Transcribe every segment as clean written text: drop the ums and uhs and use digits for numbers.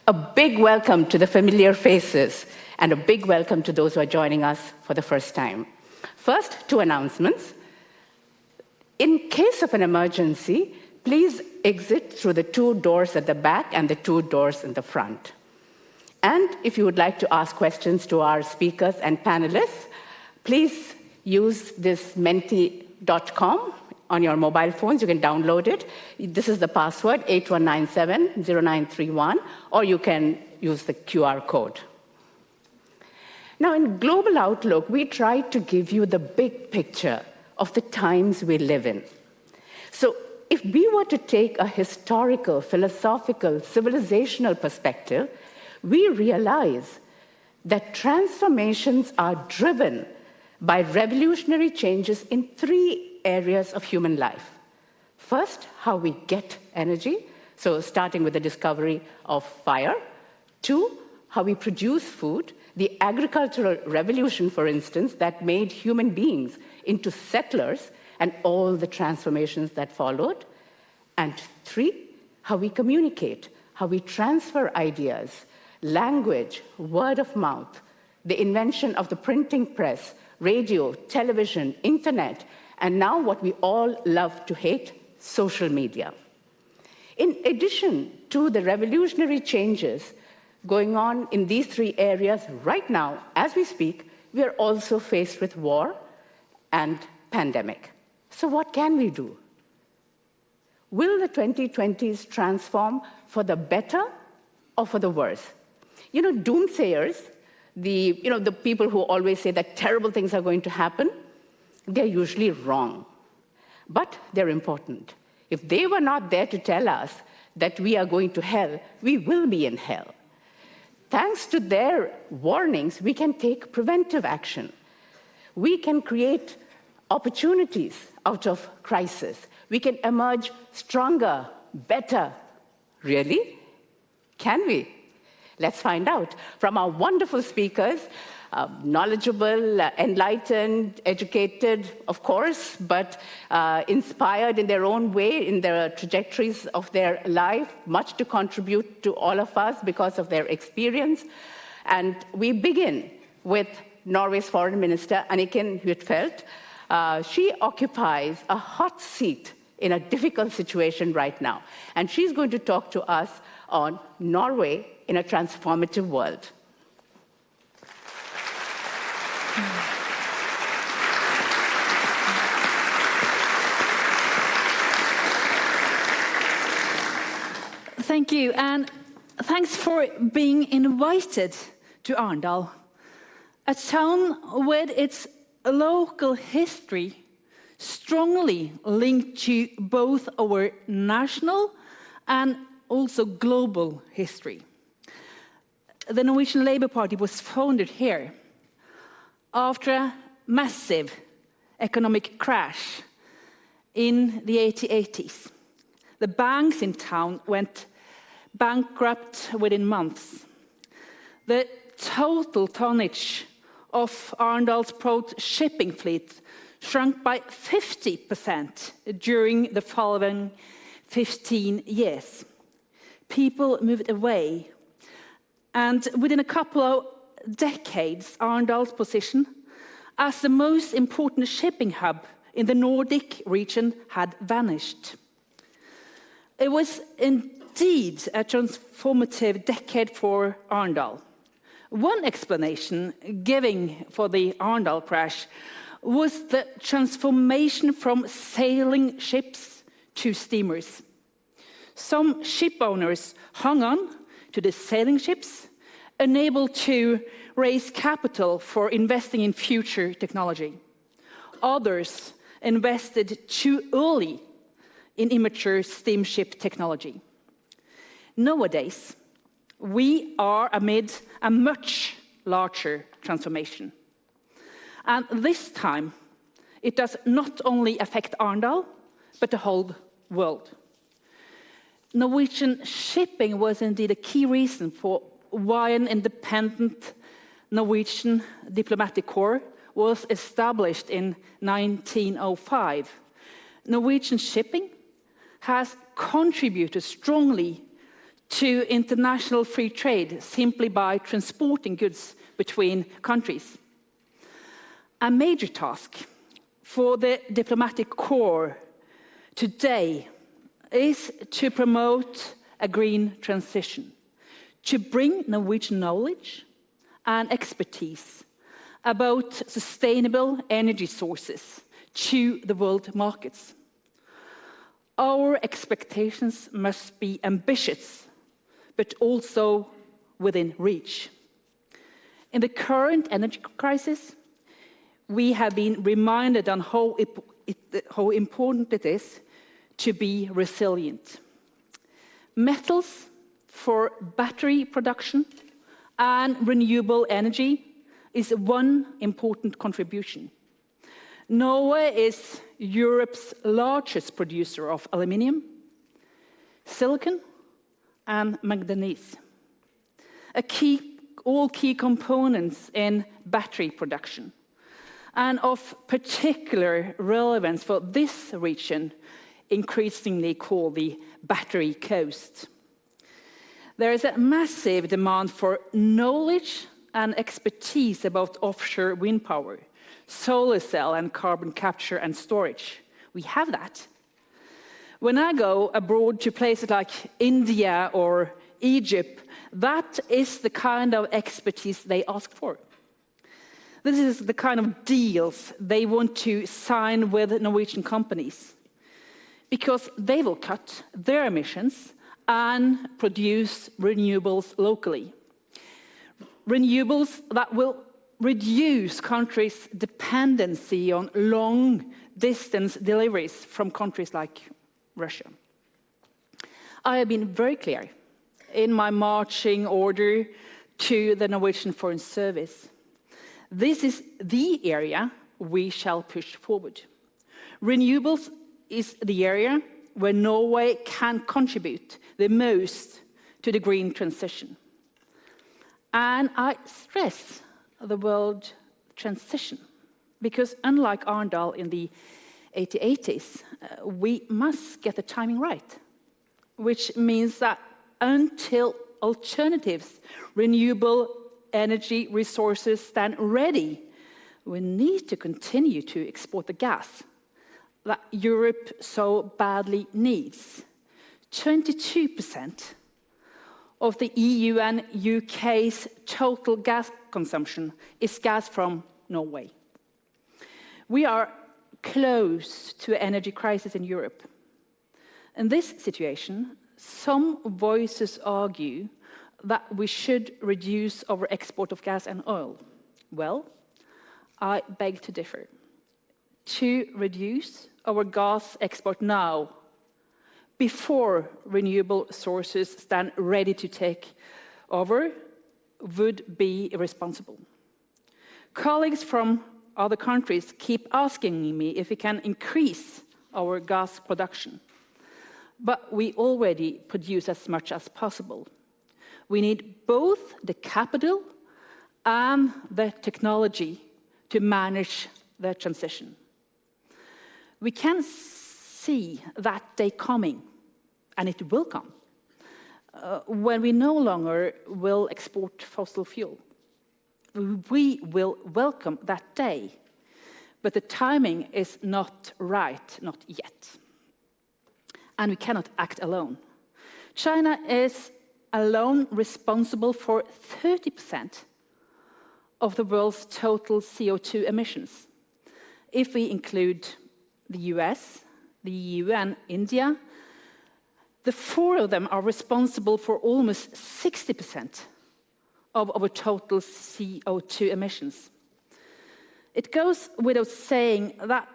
A big welcome to the familiar faces, and a big welcome to those who are joining us for the first time. First, 2 announcements. In case of an emergency, please exit through the 2 doors at the back and the 2 doors in the front. And if you would like to ask questions to our speakers and panelists, please use this menti.com on your mobile phones. You can download it. This is the password, 8197-0931, or you can use the QR code. Now, in Global Outlook, we try to give you the big picture of the times we live in. So if we were to take a historical, philosophical, civilizational perspective, we realize that transformations are driven by revolutionary changes in 3 areas of human life. First, how we get energy, so starting with the discovery of fire. 2, how we produce food, the agricultural revolution, for instance, that made human beings into settlers and all the transformations that followed. And 3, how we communicate, how we transfer ideas, language, word of mouth, the invention of the printing press, radio, television, internet, and now what we all love to hate, social media. In addition to the revolutionary changes going on in these 3 areas right now, as we speak, we are also faced with war and pandemic. So what can we do? Will the 2020s transform for the better or for the worse? You know, doomsayers, the people who always say that terrible things are going to happen, they're usually wrong, but they're important. If they were not there to tell us that we are going to hell, we will be in hell. Thanks to their warnings, we can take preventive action. We can create opportunities out of crisis. We can emerge stronger, better. Really? Can we? Let's find out from our wonderful speakers, knowledgeable, enlightened, educated, of course, but inspired in their own way, in their trajectories of their life, much to contribute to all of us because of their experience. And we begin with Norway's Foreign Minister, Aniken Whitfeld. She occupies a hot seat in a difficult situation right now. And she's going to talk to us on Norway in a transformative world. Thank you, and thanks for being invited to Arendal, a town with its local history strongly linked to both our national and also global history. The Norwegian Labour Party was founded here after a massive economic crash in the 1880s. The banks in town went bankrupt within months. The total tonnage of Arendal's proud shipping fleet shrunk by 50% during the following 15 years. People moved away, and within a couple of decades, Arendal's position as the most important shipping hub in the Nordic region had vanished. It was indeed a transformative decade for Arendal. One explanation given for the Arendal crash was the transformation from sailing ships to steamers. Some ship owners hung on to the sailing ships, unable to raise capital for investing in future technology. Others invested too early in immature steamship technology. Nowadays, we are amid a much larger transformation. And this time, it does not only affect Arendal, but the whole world. Norwegian shipping was indeed a key reason for why an independent Norwegian diplomatic corps was established in 1905. Norwegian shipping has contributed strongly to international free trade simply by transporting goods between countries. A major task for the diplomatic corps today is to promote a green transition, to bring Norwegian knowledge and expertise about sustainable energy sources to the world markets. Our expectations must be ambitious, but also within reach. In the current energy crisis, we have been reminded on how important it is to be resilient. Metals for battery production and renewable energy is one important contribution. Norway is Europe's largest producer of aluminium, silicon, and manganese, all key components in battery production, and of particular relevance for this region, increasingly called the Battery Coast. There is a massive demand for knowledge and expertise about offshore wind power, solar cell and carbon capture and storage. We have that. When I go abroad to places like India or Egypt, that is the kind of expertise they ask for. This is the kind of deals they want to sign with Norwegian companies, because they will cut their emissions and produce renewables locally. Renewables that will reduce countries' dependency on long-distance deliveries from countries like Russia. I have been very clear in my marching order to the Norwegian Foreign Service. This is the area we shall push forward. Renewables is the area where Norway can contribute the most to the green transition. And I stress the word transition, because unlike Arendal in the 1880s, we must get the timing right, which means that until alternatives, renewable energy resources stand ready, we need to continue to export the gas that Europe so badly needs. 22% of the EU and UK's total gas consumption is gas from Norway. We are close to an energy crisis in Europe. In this situation, some voices argue that we should reduce our export of gas and oil. Well, I beg to differ. To reduce our gas export now, before renewable sources stand ready to take over, would be irresponsible. Colleagues from other countries keep asking me if we can increase our gas production. But we already produce as much as possible. We need both the capital and the technology to manage the transition. We can see that day coming, and it will come, when we no longer will export fossil fuel. We will welcome that day, but the timing is not right, not yet. And we cannot act alone. China is alone responsible for 30% of the world's total CO2 emissions. If we include the US, the EU, and India, the four of them are responsible for almost 60% of our total CO2 emissions. It goes without saying that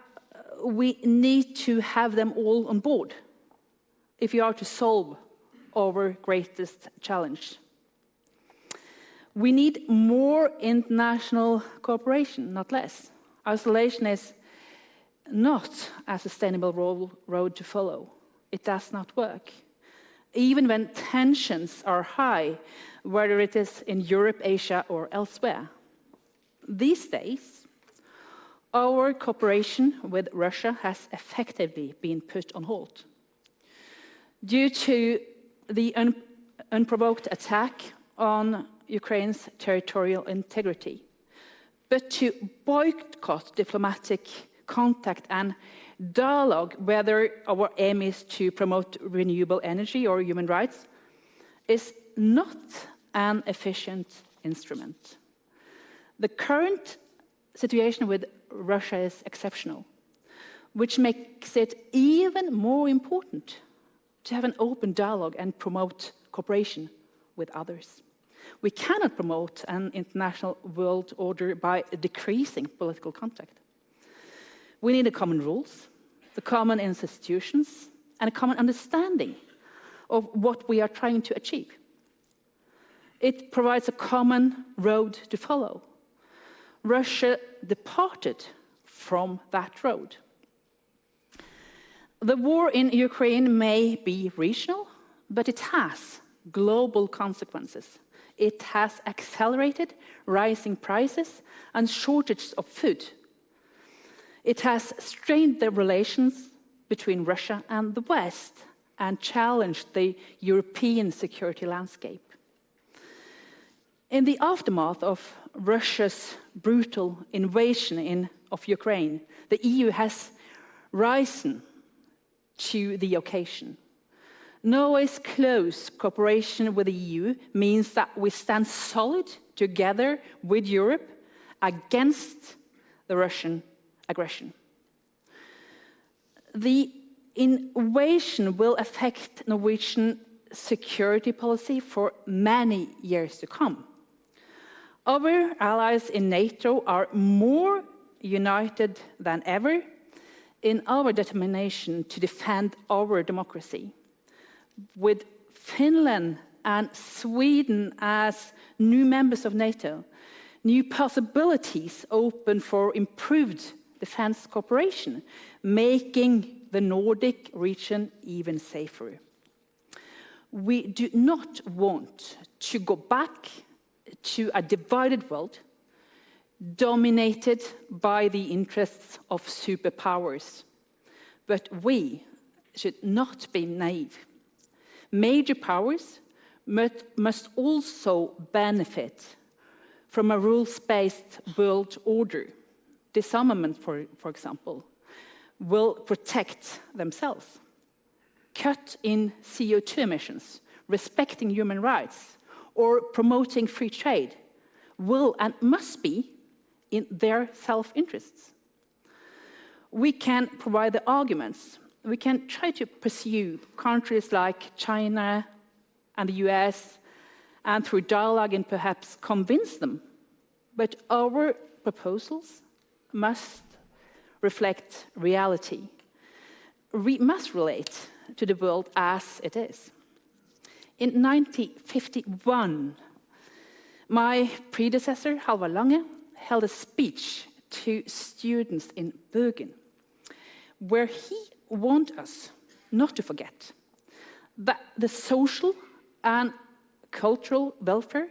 we need to have them all on board if we are to solve our greatest challenge. We need more international cooperation, not less. Isolation is not a sustainable road to follow. It does not work. Even when tensions are high, whether it is in Europe, Asia, or elsewhere. These days, our cooperation with Russia has effectively been put on hold due to the unprovoked attack on Ukraine's territorial integrity, but to boycott diplomatic contact and dialogue, whether our aim is to promote renewable energy or human rights, is not an efficient instrument. The current situation with Russia is exceptional, which makes it even more important to have an open dialogue and promote cooperation with others. We cannot promote an international world order by decreasing political contact. We need the common rules, the common institutions, and a common understanding of what we are trying to achieve. It provides a common road to follow. Russia departed from that road. The war in Ukraine may be regional, but it has global consequences. It has accelerated rising prices and shortage of food. It has strained the relations between Russia and the West and challenged the European security landscape. In the aftermath of Russia's brutal invasion of Ukraine, the EU has risen to the occasion. Norway's close cooperation with the EU means that we stand solid together with Europe against the Russian aggression. The invasion will affect Norwegian security policy for many years to come. Our allies in NATO are more united than ever in our determination to defend our democracy. With Finland and Sweden as new members of NATO, new possibilities open for improved defense cooperation, making the Nordic region even safer. We do not want to go back to a divided world dominated by the interests of superpowers. But we should not be naive. Major powers must also benefit from a rules-based world order. Disarmament, for example, will protect themselves. Cut in CO2 emissions, respecting human rights, or promoting free trade will and must be in their self-interests. We can provide the arguments. We can try to pursue countries like China and the US, and through dialogue and perhaps convince them. But our proposals must reflect reality. We must relate to the world as it is. In 1951, my predecessor, Halvard Lange, held a speech to students in Bergen, where he warned us not to forget that the social and cultural welfare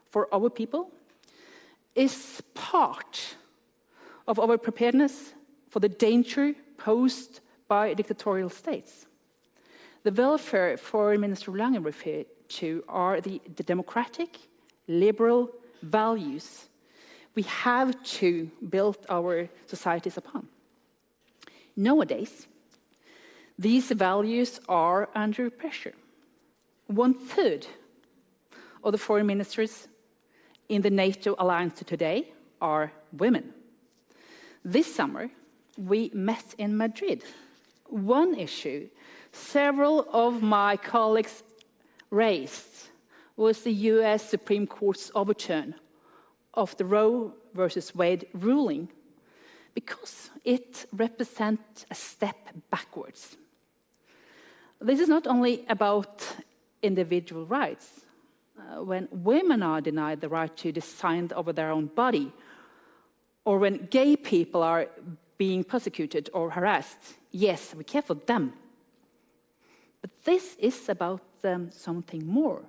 for our people is part of our preparedness for the danger posed by dictatorial states. The welfare Foreign Minister Lange referred to are the democratic, liberal values we have to build our societies upon. Nowadays, these values are under pressure. 1/3 of the foreign ministers in the NATO alliance today are women. This summer, we met in Madrid. One issue several of my colleagues raised was the US Supreme Court's overturn of the Roe versus Wade ruling, because it represents a step backwards. This is not only about individual rights. When women are denied the right to decide over their own body, or when gay people are being persecuted or harassed, yes, we care for them. But this is about something more,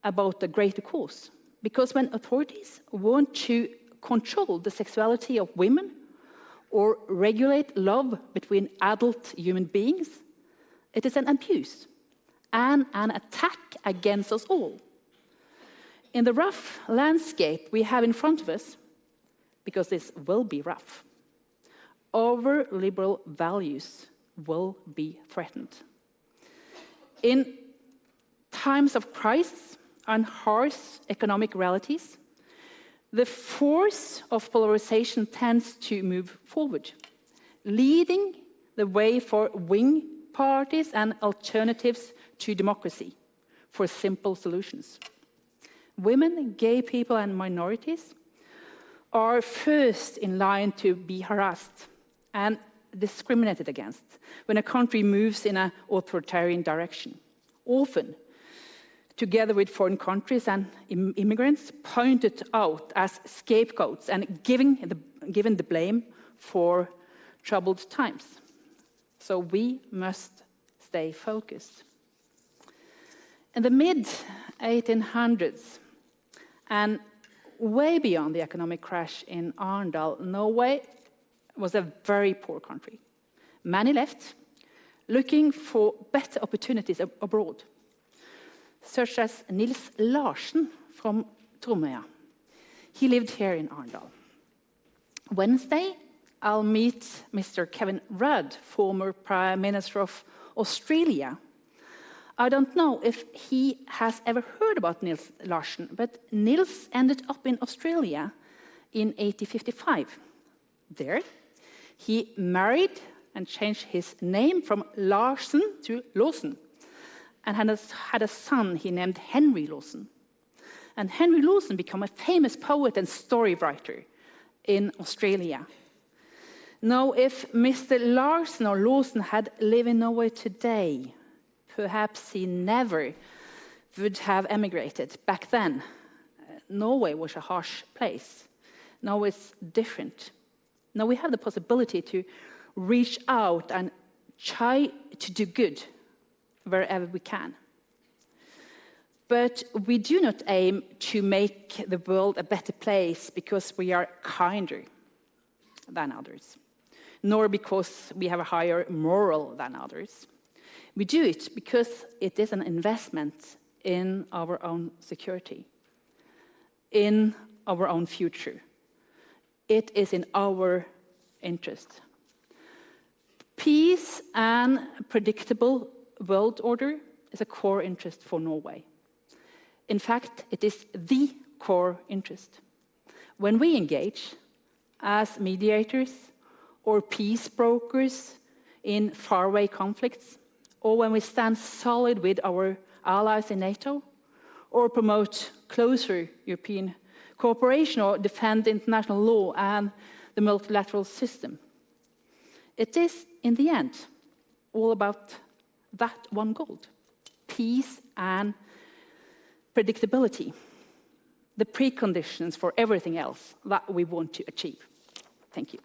about the greater cause. Because when authorities want to control the sexuality of women or regulate love between adult human beings, it is an abuse, and an attack against us all. In the rough landscape we have in front of us, because this will be rough, our liberal values will be threatened. In times of crisis and harsh economic realities, the force of polarization tends to move forward, leading the way for wing parties and alternatives to democracy, for simple solutions. Women, gay people, and minorities are first in line to be harassed and discriminated against when a country moves in an authoritarian direction, often together with foreign countries and immigrants pointed out as scapegoats and given the blame for troubled times. So we must stay focused. In the mid-1800s, and way beyond the economic crash in Arendal, Norway was a very poor country. Many left, looking for better opportunities abroad, such as Nils Larsen from Tromøya. He lived here in Arendal. Wednesday, I'll meet Mr. Kevin Rudd, former Prime Minister of Australia. I don't know if he has ever heard about Nils Larsen, but Nils ended up in Australia in 1855. There, he married and changed his name from Larsen to Lawson, and had a son he named Henry Lawson. And Henry Lawson became a famous poet and story writer in Australia. Now, if Mr. Larsen or Lawson had lived in Norway today, perhaps he never would have emigrated. Back then, Norway was a harsh place. Now it's different. Now we have the possibility to reach out and try to do good wherever we can. But we do not aim to make the world a better place because we are kinder than others, nor because we have a higher moral than others. We do it because it is an investment in our own security, in our own future. It is in our interest. Peace and predictable world order is a core interest for Norway. In fact, it is the core interest. When we engage as mediators or peace brokers in faraway conflicts, or when we stand solid with our allies in NATO, or promote closer European cooperation or defend international law and the multilateral system, it is, in the end, all about that one goal: peace and predictability, the preconditions for everything else that we want to achieve. Thank you.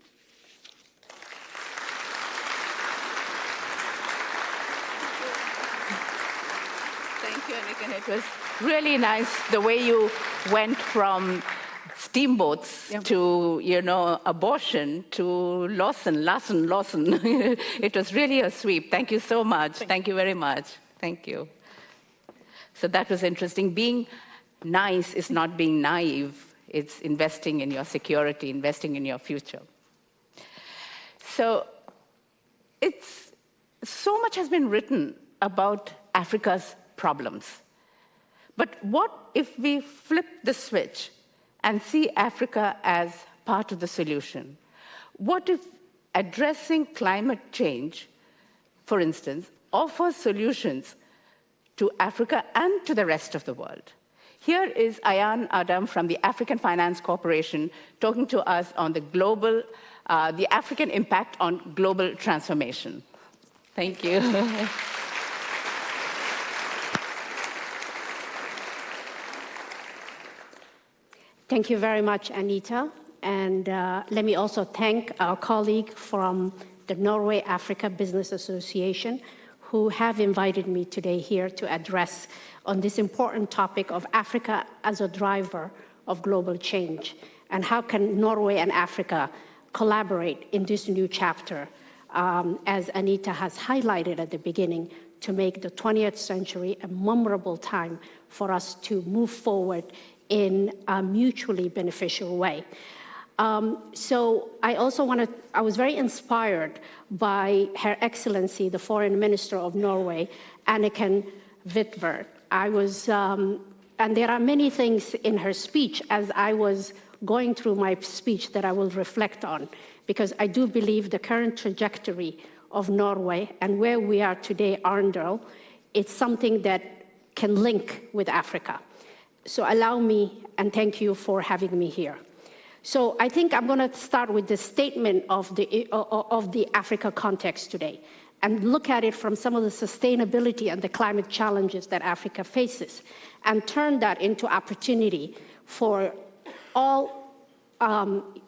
Thank you, Aniken. It was really nice the way you went from steamboats to, abortion to Lawson. It was really a sweep. Thank you so much. Thank you very much. Thank you. So that was interesting. Being nice is not being naive. It's investing in your security, investing in your future. So so much has been written about Africa's problems. But what if we flip the switch and see Africa as part of the solution? What if addressing climate change, for instance, offers solutions to Africa and to the rest of the world? Here is Ayan Adam from the African Finance Corporation talking to us on the African impact on global transformation. Thank you. Thank you very much, Anita. And let me also thank our colleague from the Norway Africa Business Association, who have invited me today here to address on this important topic of Africa as a driver of global change, and how can Norway and Africa collaborate in this new chapter, as Anita has highlighted at the beginning, to make the 20th century a memorable time for us to move forward in a mutually beneficial way. So I was very inspired by Her Excellency, the Foreign Minister of Norway, Aniken Whitfeld. And there are many things in her speech as I was going through my speech that I will reflect on, because I do believe the current trajectory of Norway and where we are today, Arendal, it's something that can link with Africa. So allow me, and thank you for having me here. So I think I'm going to start with the statement of the Africa context today and look at it from some of the sustainability and the climate challenges that Africa faces and turn that into opportunity for all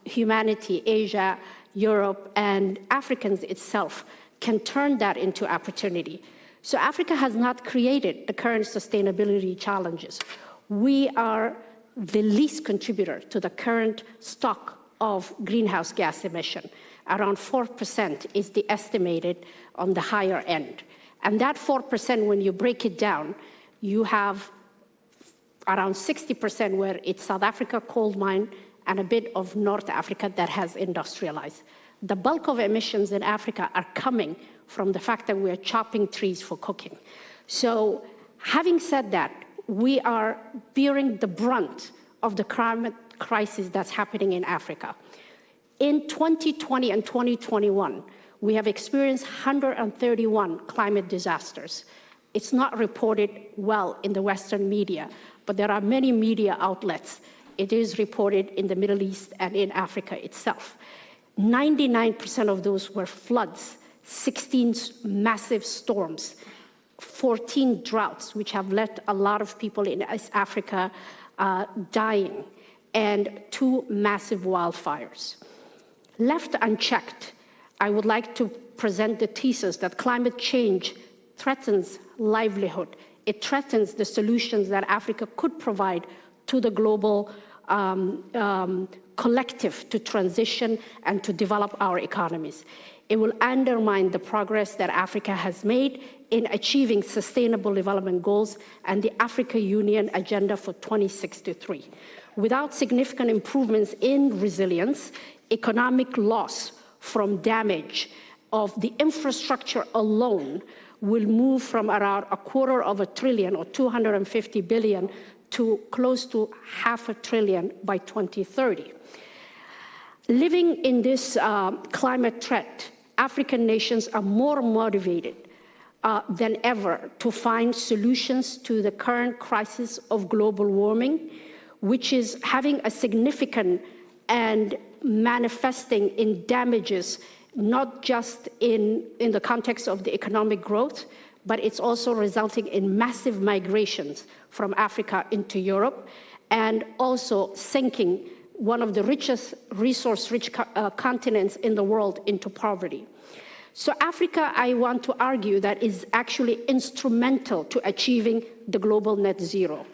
humanity, Asia, Europe, and Africans itself can turn that into opportunity. So Africa has not created the current sustainability challenges. We are the least contributor to the current stock of greenhouse gas emission. Around 4% is the estimated on the higher end. And that 4%, when you break it down, you have around 60% where it's South Africa coal mine and a bit of North Africa that has industrialized. The bulk of emissions in Africa are coming from the fact that we are chopping trees for cooking. So having said that, we are bearing the brunt of the climate crisis that's happening in Africa. In 2020 and 2021, we have experienced 131 climate disasters. It's not reported well in the Western media, but there are many media outlets. It is reported in the Middle East and in Africa itself. 99% of those were floods, 16 massive storms, 14 droughts, which have left a lot of people in East Africa dying, and 2 massive wildfires. Left unchecked, I would like to present the thesis that climate change threatens livelihood. It threatens the solutions that Africa could provide to the global collective to transition and to develop our economies. It will undermine the progress that Africa has made in achieving sustainable development goals and the Africa Union Agenda for 2063. Without significant improvements in resilience, economic loss from damage of the infrastructure alone will move from around $250 billion or 250 billion to close to $500 billion by 2030. Living in this climate threat, African nations are more motivated than ever to find solutions to the current crisis of global warming, which is having a significant and manifesting in damages, not just in the context of the economic growth, but it's also resulting in massive migrations from Africa into Europe, and also sinking one of the richest resource-rich continents in the world into poverty. So Africa, I want to argue, that is actually instrumental to achieving the global net zero.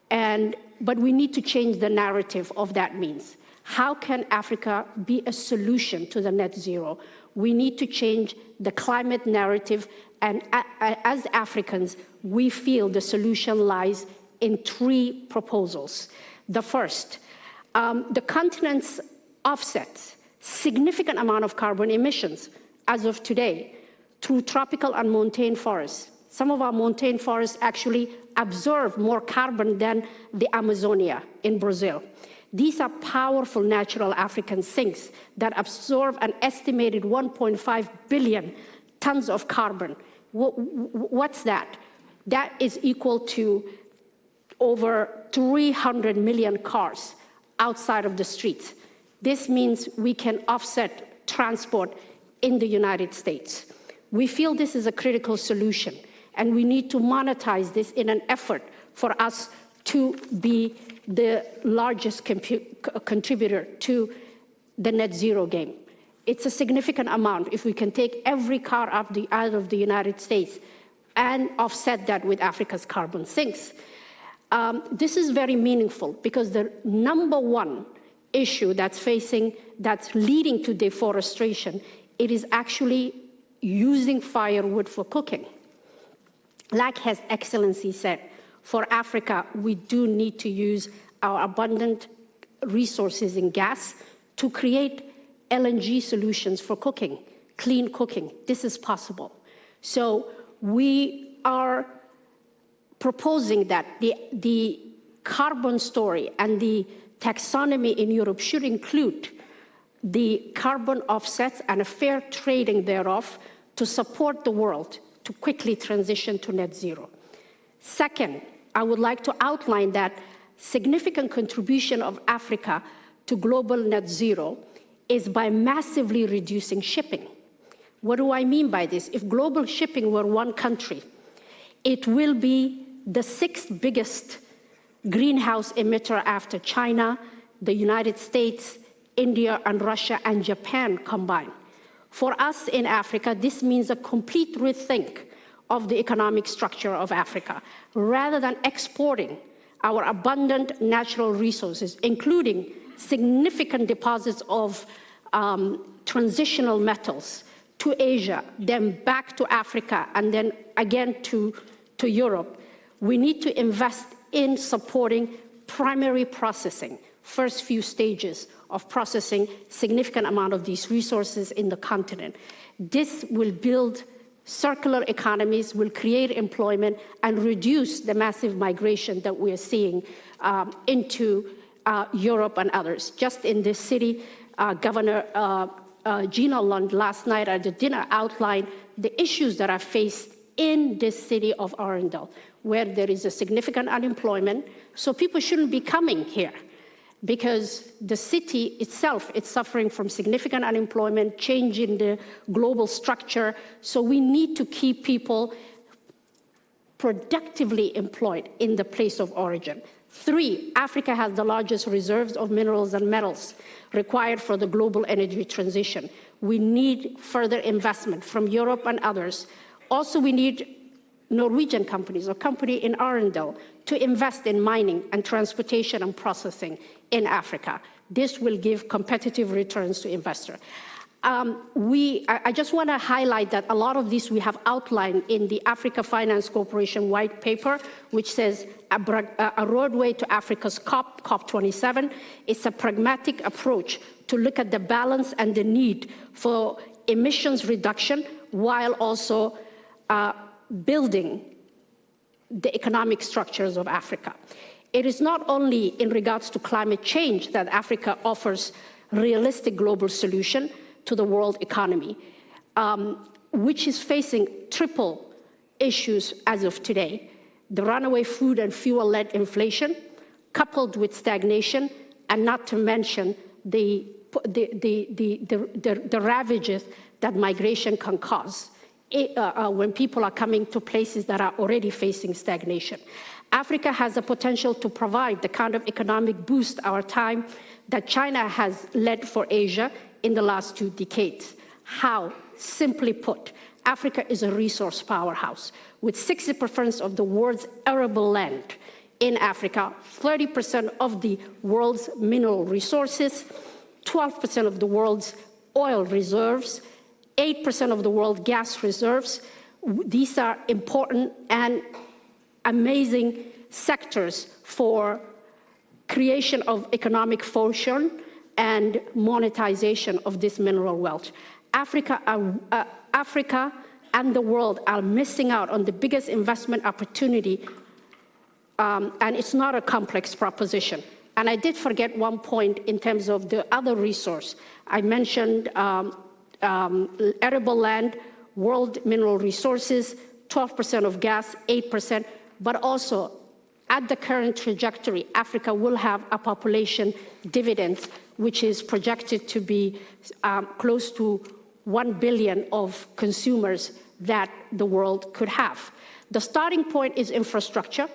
But we need to change the narrative of that means. How can Africa be a solution to the net zero? We need to change the climate narrative, and as Africans, we feel the solution lies in 3 proposals. The first, the continent's offsets significant amount of carbon emissions as of today through tropical and montane forests. Some of our montane forests actually absorb more carbon than the Amazonia in Brazil. These are powerful natural African sinks that absorb an estimated 1.5 billion tons of carbon. What's that? That is equal to over 300 million cars outside of the streets. This means we can offset transport in the United States. We feel this is a critical solution, and we need to monetize this in an effort for us to be the largest contributor to the net zero game. It's a significant amount if we can take every car out of the United States and offset that with Africa's carbon sinks. This is very meaningful because the #1 issue that's leading to deforestation, it is actually using firewood for cooking. Like His Excellency said, for Africa, we do need to use our abundant resources in gas to create LNG solutions for cooking, clean cooking. This is possible. So we are proposing that the carbon story and the taxonomy in Europe should include the carbon offsets and a fair trading thereof to support the world to quickly transition to net zero. Second, I would like to outline that significant contribution of Africa to global net zero is by massively reducing shipping. What do I mean by this? If global shipping were one country, it will be the 6th biggest greenhouse emitter after China, the United States, India, and Russia, and Japan combined. For us in Africa, this means a complete rethink of the economic structure of Africa. Rather than exporting our abundant natural resources, including significant deposits of transitional metals to Asia, then back to Africa, and then again to Europe, we need to invest in supporting primary processing, first few stages of processing significant amount of these resources in the continent. This will build circular economies, will create employment, and reduce the massive migration that we are seeing into Europe and others. Just in this city, Governor Gina Lund last night at the dinner outlined the issues that are faced in this city of Arendal, where there is a significant unemployment. So people shouldn't be coming here because the city itself is suffering from significant unemployment, change in the global structure. So we need to keep people productively employed in the place of origin. 3, Africa has the largest reserves of minerals and metals required for the global energy transition. We need further investment from Europe and others. Also, we need Norwegian companies or company in Arendal to invest in mining and transportation and processing in Africa. This will give competitive returns to investors. I just want to highlight that a lot of this we have outlined in the Africa Finance Corporation white paper, which says a roadway to Africa's COP27. It's a pragmatic approach to look at the balance and the need for emissions reduction while also building the economic structures of Africa. It is not only in regards to climate change that Africa offers realistic global solution to the world economy, which is facing triple issues as of today: the runaway food and fuel-led inflation, coupled with stagnation, and not to mention the ravages that migration can cause when people are coming to places that are already facing stagnation. Africa has the potential to provide the kind of economic boost our time that China has led for Asia in the last 2 decades. How? Simply put, Africa is a resource powerhouse with 60% of the world's arable land in Africa, 30% of the world's mineral resources, 12% of the world's oil reserves, 8% of the world's gas reserves. These are important and amazing sectors for creation of economic fortune and monetization of this mineral wealth. Africa and the world are missing out on the biggest investment opportunity, and it's not a complex proposition. And I did forget one point in terms of the other resource. I mentioned arable land, world mineral resources, 12% of gas, 8%, but also at the current trajectory, Africa will have a population dividend, which is projected to be close to 1 billion of consumers that the world could have. The starting point is infrastructure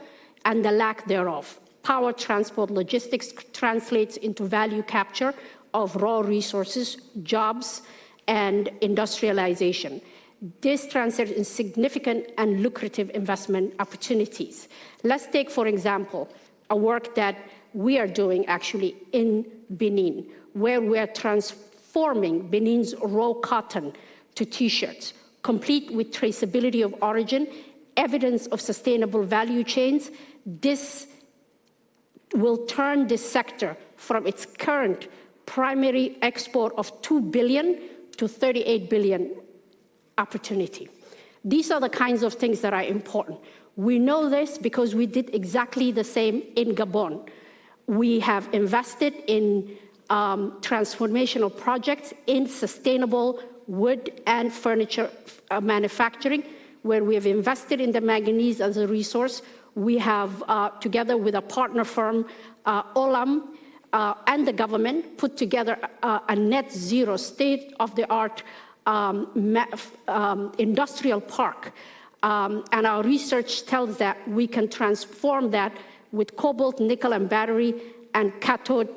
and the lack thereof. Power, transport, logistics translates into value capture of raw resources, jobs, and industrialization. This translates in significant and lucrative investment opportunities. Let's take, for example, a work that we are doing actually in Benin, where we are transforming Benin's raw cotton to t-shirts, complete with traceability of origin evidence of sustainable value chains. This will turn this sector from its current primary export of 2 billion to 38 billion opportunity. These are the kinds of things that are important. We know this because we did exactly the same in Gabon. We have invested in transformational projects in sustainable wood and furniture manufacturing, where we have invested in the manganese as a resource. We have, together with a partner firm, Olam, and the government, put together a net zero, state-of-the-art industrial park. And our research tells that we can transform that with cobalt, nickel, and battery, and cathode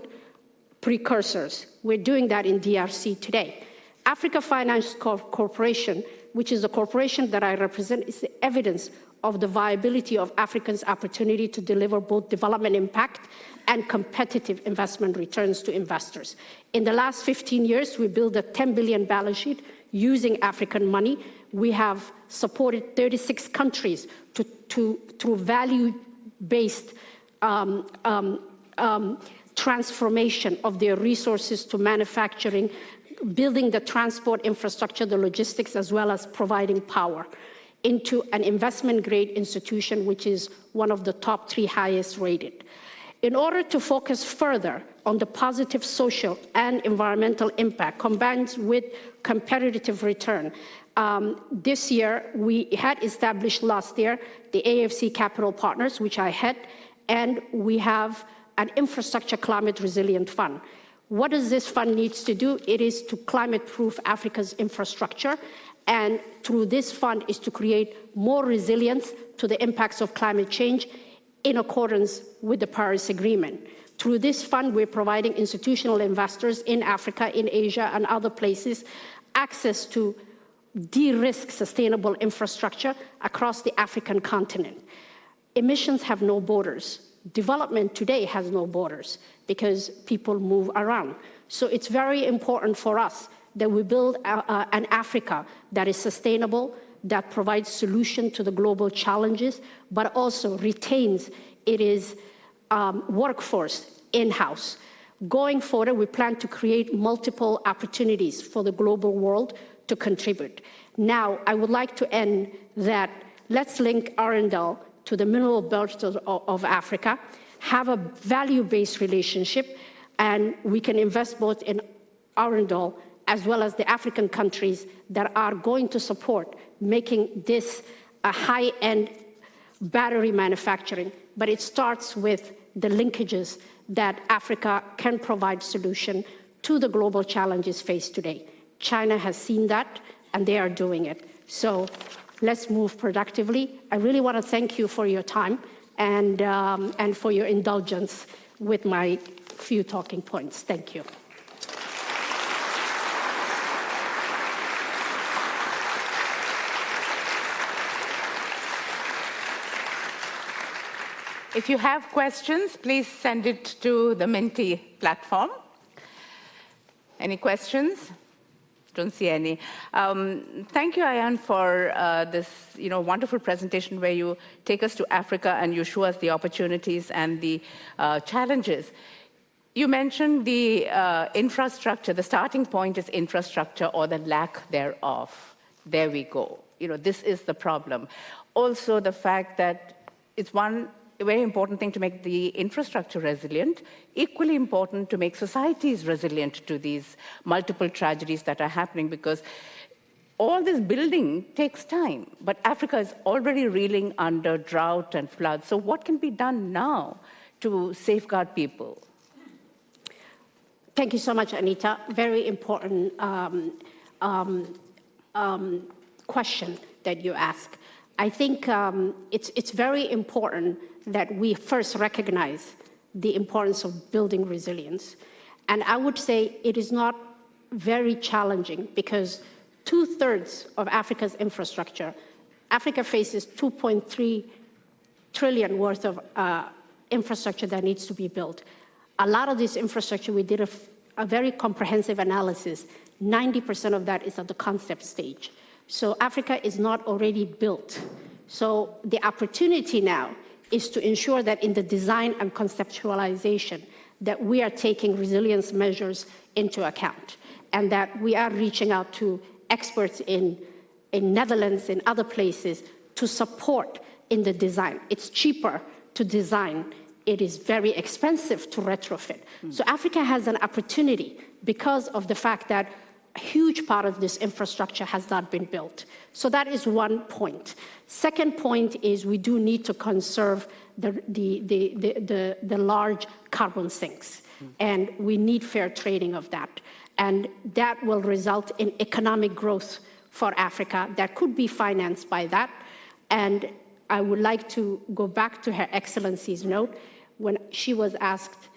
precursors. We're doing that in DRC today. Africa Finance Corporation, which is the corporation that I represent, is the evidence of the viability of Africans' opportunity to deliver both development impact and competitive investment returns to investors. In the last 15 years, we built a 10 billion balance sheet using African money. We have supported 36 countries through value-based transformation of their resources to manufacturing, building the transport infrastructure, the logistics, as well as providing power into an investment-grade institution, which is one of the top 3 highest rated. In order to focus further on the positive social and environmental impact combined with competitive return, this year we had established last year the AFC Capital Partners, which I head, and we have an infrastructure climate resilient fund. What does this fund need to do? It is to climate-proof Africa's infrastructure, and through this fund is to create more resilience to the impacts of climate change in accordance with the Paris Agreement. Through this fund, we're providing institutional investors in Africa, in Asia, and other places access to de-risk sustainable infrastructure across the African continent. Emissions have no borders. Development today has no borders because people move around. So it's very important for us that we build an Africa that is sustainable, that provides solution to the global challenges, but also retains its workforce in-house. Going forward, we plan to create multiple opportunities for the global world to contribute. Now, I would like to end that let's link Arendal to the mineral belt of Africa, have a value-based relationship, and we can invest both in Arendal as well as the African countries that are going to support making this a high-end battery manufacturing. But it starts with the linkages that Africa can provide solution to the global challenges faced today. China has seen that, and they are doing it. So let's move productively. I really want to thank you for your time and for your indulgence with my few talking points. Thank you. If you have questions, please send it to the Minty platform. Any questions? Don't see any. Thank you, Ayan, for this wonderful presentation where you take us to Africa and you show us the opportunities and the challenges. You mentioned the infrastructure. The starting point is infrastructure or the lack thereof. There we go. This is the problem. Also, the fact that it's a very important thing to make the infrastructure resilient, equally important to make societies resilient to these multiple tragedies that are happening, because all this building takes time, but Africa is already reeling under drought and floods. So what can be done now to safeguard people? Thank you so much, Anita. Very important question that you ask. I think it's very important that we first recognize the importance of building resilience. And I would say it is not very challenging because 2/3 of Africa's infrastructure, Africa faces 2.3 trillion worth of infrastructure that needs to be built. A lot of this infrastructure, we did a very comprehensive analysis. 90% of that is at the concept stage. So Africa is not already built So the opportunity now is to ensure that in the design and conceptualization that we are taking resilience measures into account, and that we are reaching out to experts in Netherlands and other places to support in the design. It's cheaper to design. It is very expensive to retrofit. So Africa has an opportunity because of the fact that a huge part of this infrastructure has not been built. So that is one point. Second point is we do need to conserve the large carbon sinks, and we need fair trading of that. And that will result in economic growth for Africa that could be financed by that. And I would like to go back to Her Excellency's note when she was asked,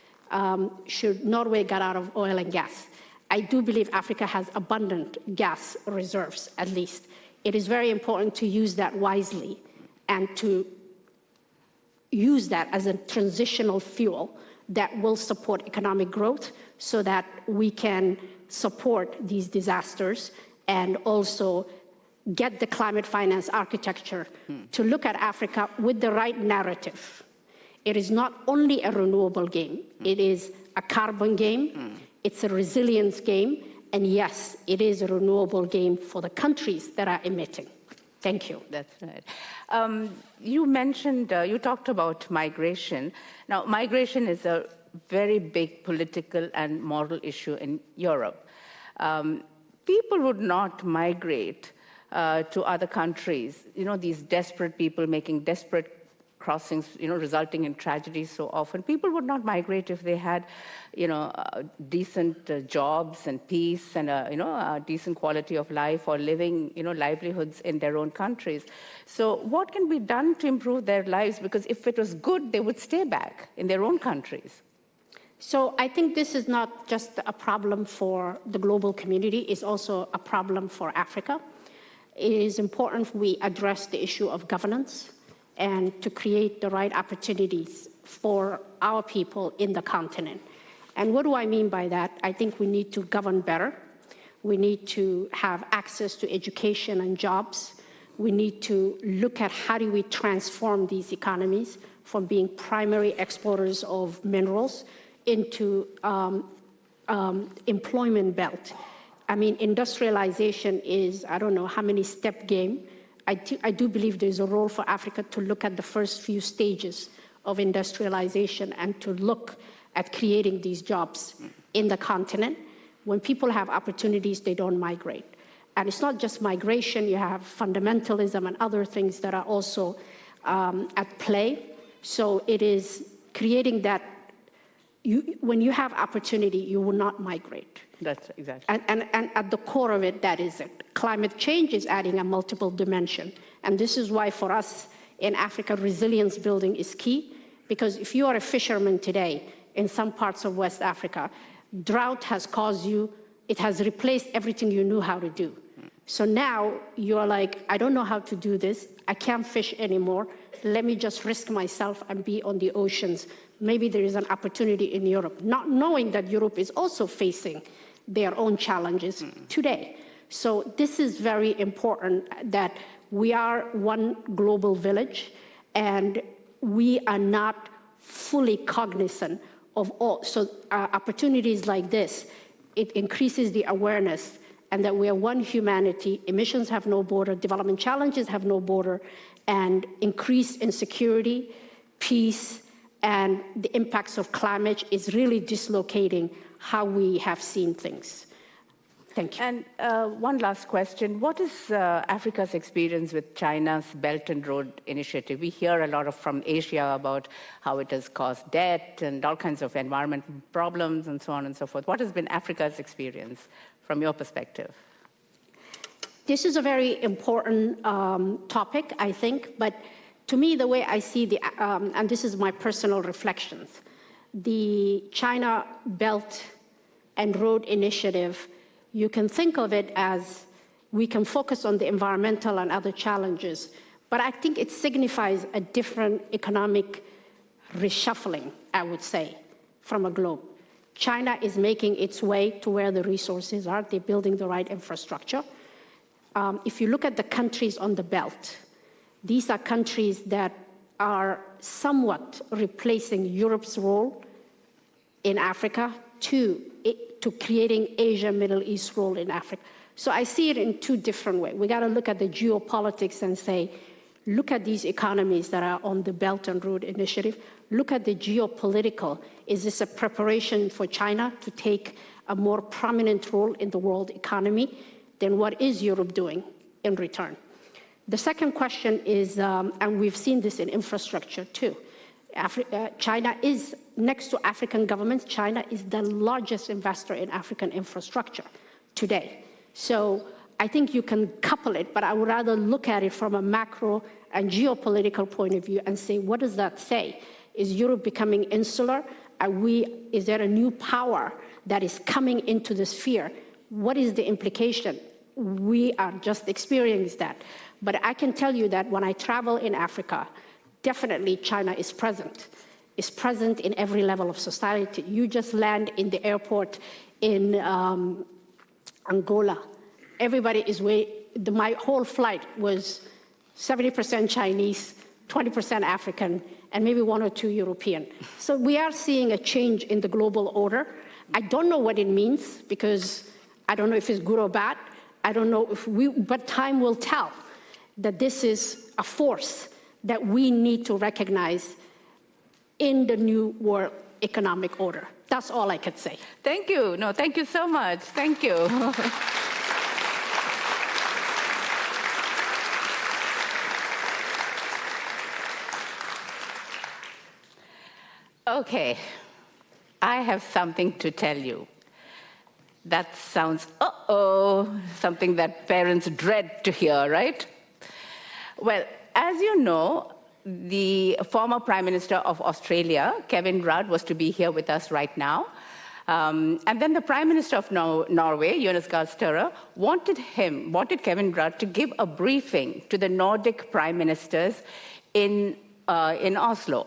should Norway get out of oil and gas? I do believe Africa has abundant gas reserves, at least. It is very important to use that wisely and to use that as a transitional fuel that will support economic growth so that we can support these disasters and also get the climate finance architecture to look at Africa with the right narrative. It is not only a renewable game, it is a carbon game, it's a resilience game, and yes, it is a renewable game for the countries that are emitting. Thank you. That's right. You mentioned, you talked about migration. Now, migration is a very big political and moral issue in Europe. People would not migrate to other countries. You know, these desperate people making desperate crossings, you know, resulting in tragedies so often. People would not migrate if they had, you know, decent jobs and peace and, you know, a decent quality of life or living, you know, livelihoods in their own countries. So what can be done to improve their lives? Because if it was good, they would stay back in their own countries. So I think this is not just a problem for the global community, it's also a problem for Africa. It is important we address the issue of governance and to create the right opportunities for our people in the continent. And what do I mean by that? I think we need to govern better. We need to have access to education and jobs. We need to look at how do we transform these economies from being primary exporters of minerals into employment belt. I mean, industrialization is, I don't know how many step game. I do believe there's a role for Africa to look at the first few stages of industrialization and to look at creating these jobs in the continent. When people have opportunities, they don't migrate. And it's not just migration, you have fundamentalism and other things that are also at play. So it is creating that, when you have opportunity, you will not migrate. That's exactly. And at the core of it, that is it. Climate change is adding a multiple dimension. And this is why for us in Africa, resilience building is key. Because if you are a fisherman today in some parts of West Africa, drought has caused you, it has replaced everything you knew how to do. So now you're like, I don't know how to do this. I can't fish anymore. Let me just risk myself and be on the oceans. Maybe there is an opportunity in Europe, not knowing that Europe is also facing their own challenges today. So this is very important that we are one global village and we are not fully cognizant of all. So opportunities like this, it increases the awareness and that we are one humanity. Emissions have no border, development challenges have no border, and increased insecurity, peace, and the impacts of climate is really dislocating how we have seen things. Thank you. And one last question. What is Africa's experience with China's Belt and Road Initiative? We hear a lot from Asia about how it has caused debt and all kinds of environmental problems and so on and so forth. What has been Africa's experience from your perspective? This is a very important topic, I think, but to me, the way I see the, and this is my personal reflections, the China Belt and Road Initiative, you can think of it as we can focus on the environmental and other challenges, but I think it signifies a different economic reshuffling, I would say, from a globe. China is making its way to where the resources are. They're building the right infrastructure. If you look at the countries on the belt, These are countries that are somewhat replacing Europe's role in Africa to creating Asia, Middle East role in Africa. So I see it in two different ways. We got to look at the geopolitics and say, look at these economies that are on the Belt and Road Initiative. Look at the geopolitical. Is this a preparation for China to take a more prominent role in the world economy? Then what is Europe doing in return? The second question is, and we've seen this in infrastructure too, China is, next to African governments, China is the largest investor in African infrastructure today. So I think you can couple it, but I would rather look at it from a macro and geopolitical point of view and say, what does that say? Is Europe becoming insular? Is there a new power that is coming into the sphere? What is the implication? We are just experiencing that. But I can tell you that when I travel in Africa, definitely China is present. It's present in every level of society. You just land in the airport in Angola. Everybody is my whole flight was 70% Chinese, 20% African, and maybe 1 or 2 European. So we are seeing a change in the global order. I don't know what it means, because I don't know if it's good or bad. I don't know but time will tell that this is a force that we need to recognize in the new world economic order. That's all I could say. Thank you. No, thank you so much. Thank you. Okay, I have something to tell you. That sounds, something that parents dread to hear, right? Well, as you know, the former Prime Minister of Australia, Kevin Rudd, was to be here with us right now. And then the Prime Minister of Norway, Jonas Gahr Støre, wanted Kevin Rudd to give a briefing to the Nordic Prime Ministers in Oslo.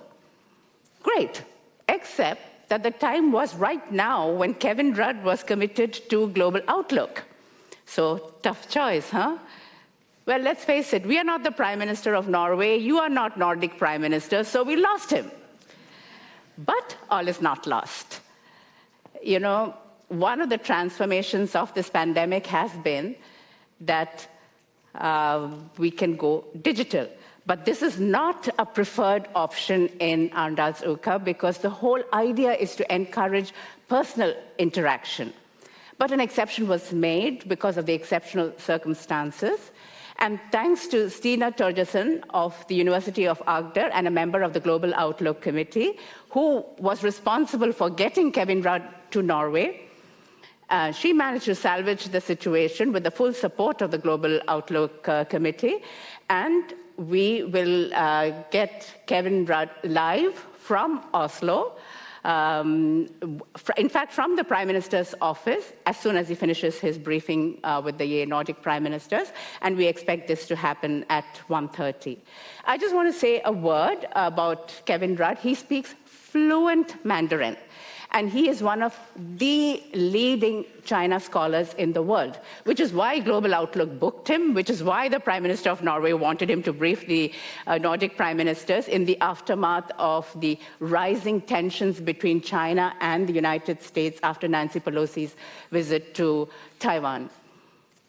Great, except that the time was right now when Kevin Rudd was committed to Global Outlook. So tough choice, huh? Well, let's face it, we are not the Prime Minister of Norway, you are not Nordic Prime Minister, so we lost him. But all is not lost. You know, one of the transformations of this pandemic has been that we can go digital. But this is not a preferred option in Arendalsuka, because the whole idea is to encourage personal interaction. But an exception was made because of the exceptional circumstances. And thanks to Stina Torgersen of the University of Agder and a member of the Global Outlook Committee, who was responsible for getting Kevin Rudd to Norway, she managed to salvage the situation with the full support of the Global Outlook Committee. And we will get Kevin Rudd live from Oslo, in fact, from the Prime Minister's office, as soon as he finishes his briefing with the Nordic Prime Ministers, and we expect this to happen at 1:30. I just want to say a word about Kevin Rudd. He speaks fluent Mandarin, and he is one of the leading China scholars in the world, which is why Global Outlook booked him, which is why the Prime Minister of Norway wanted him to brief the Nordic Prime Ministers in the aftermath of the rising tensions between China and the United States after Nancy Pelosi's visit to Taiwan.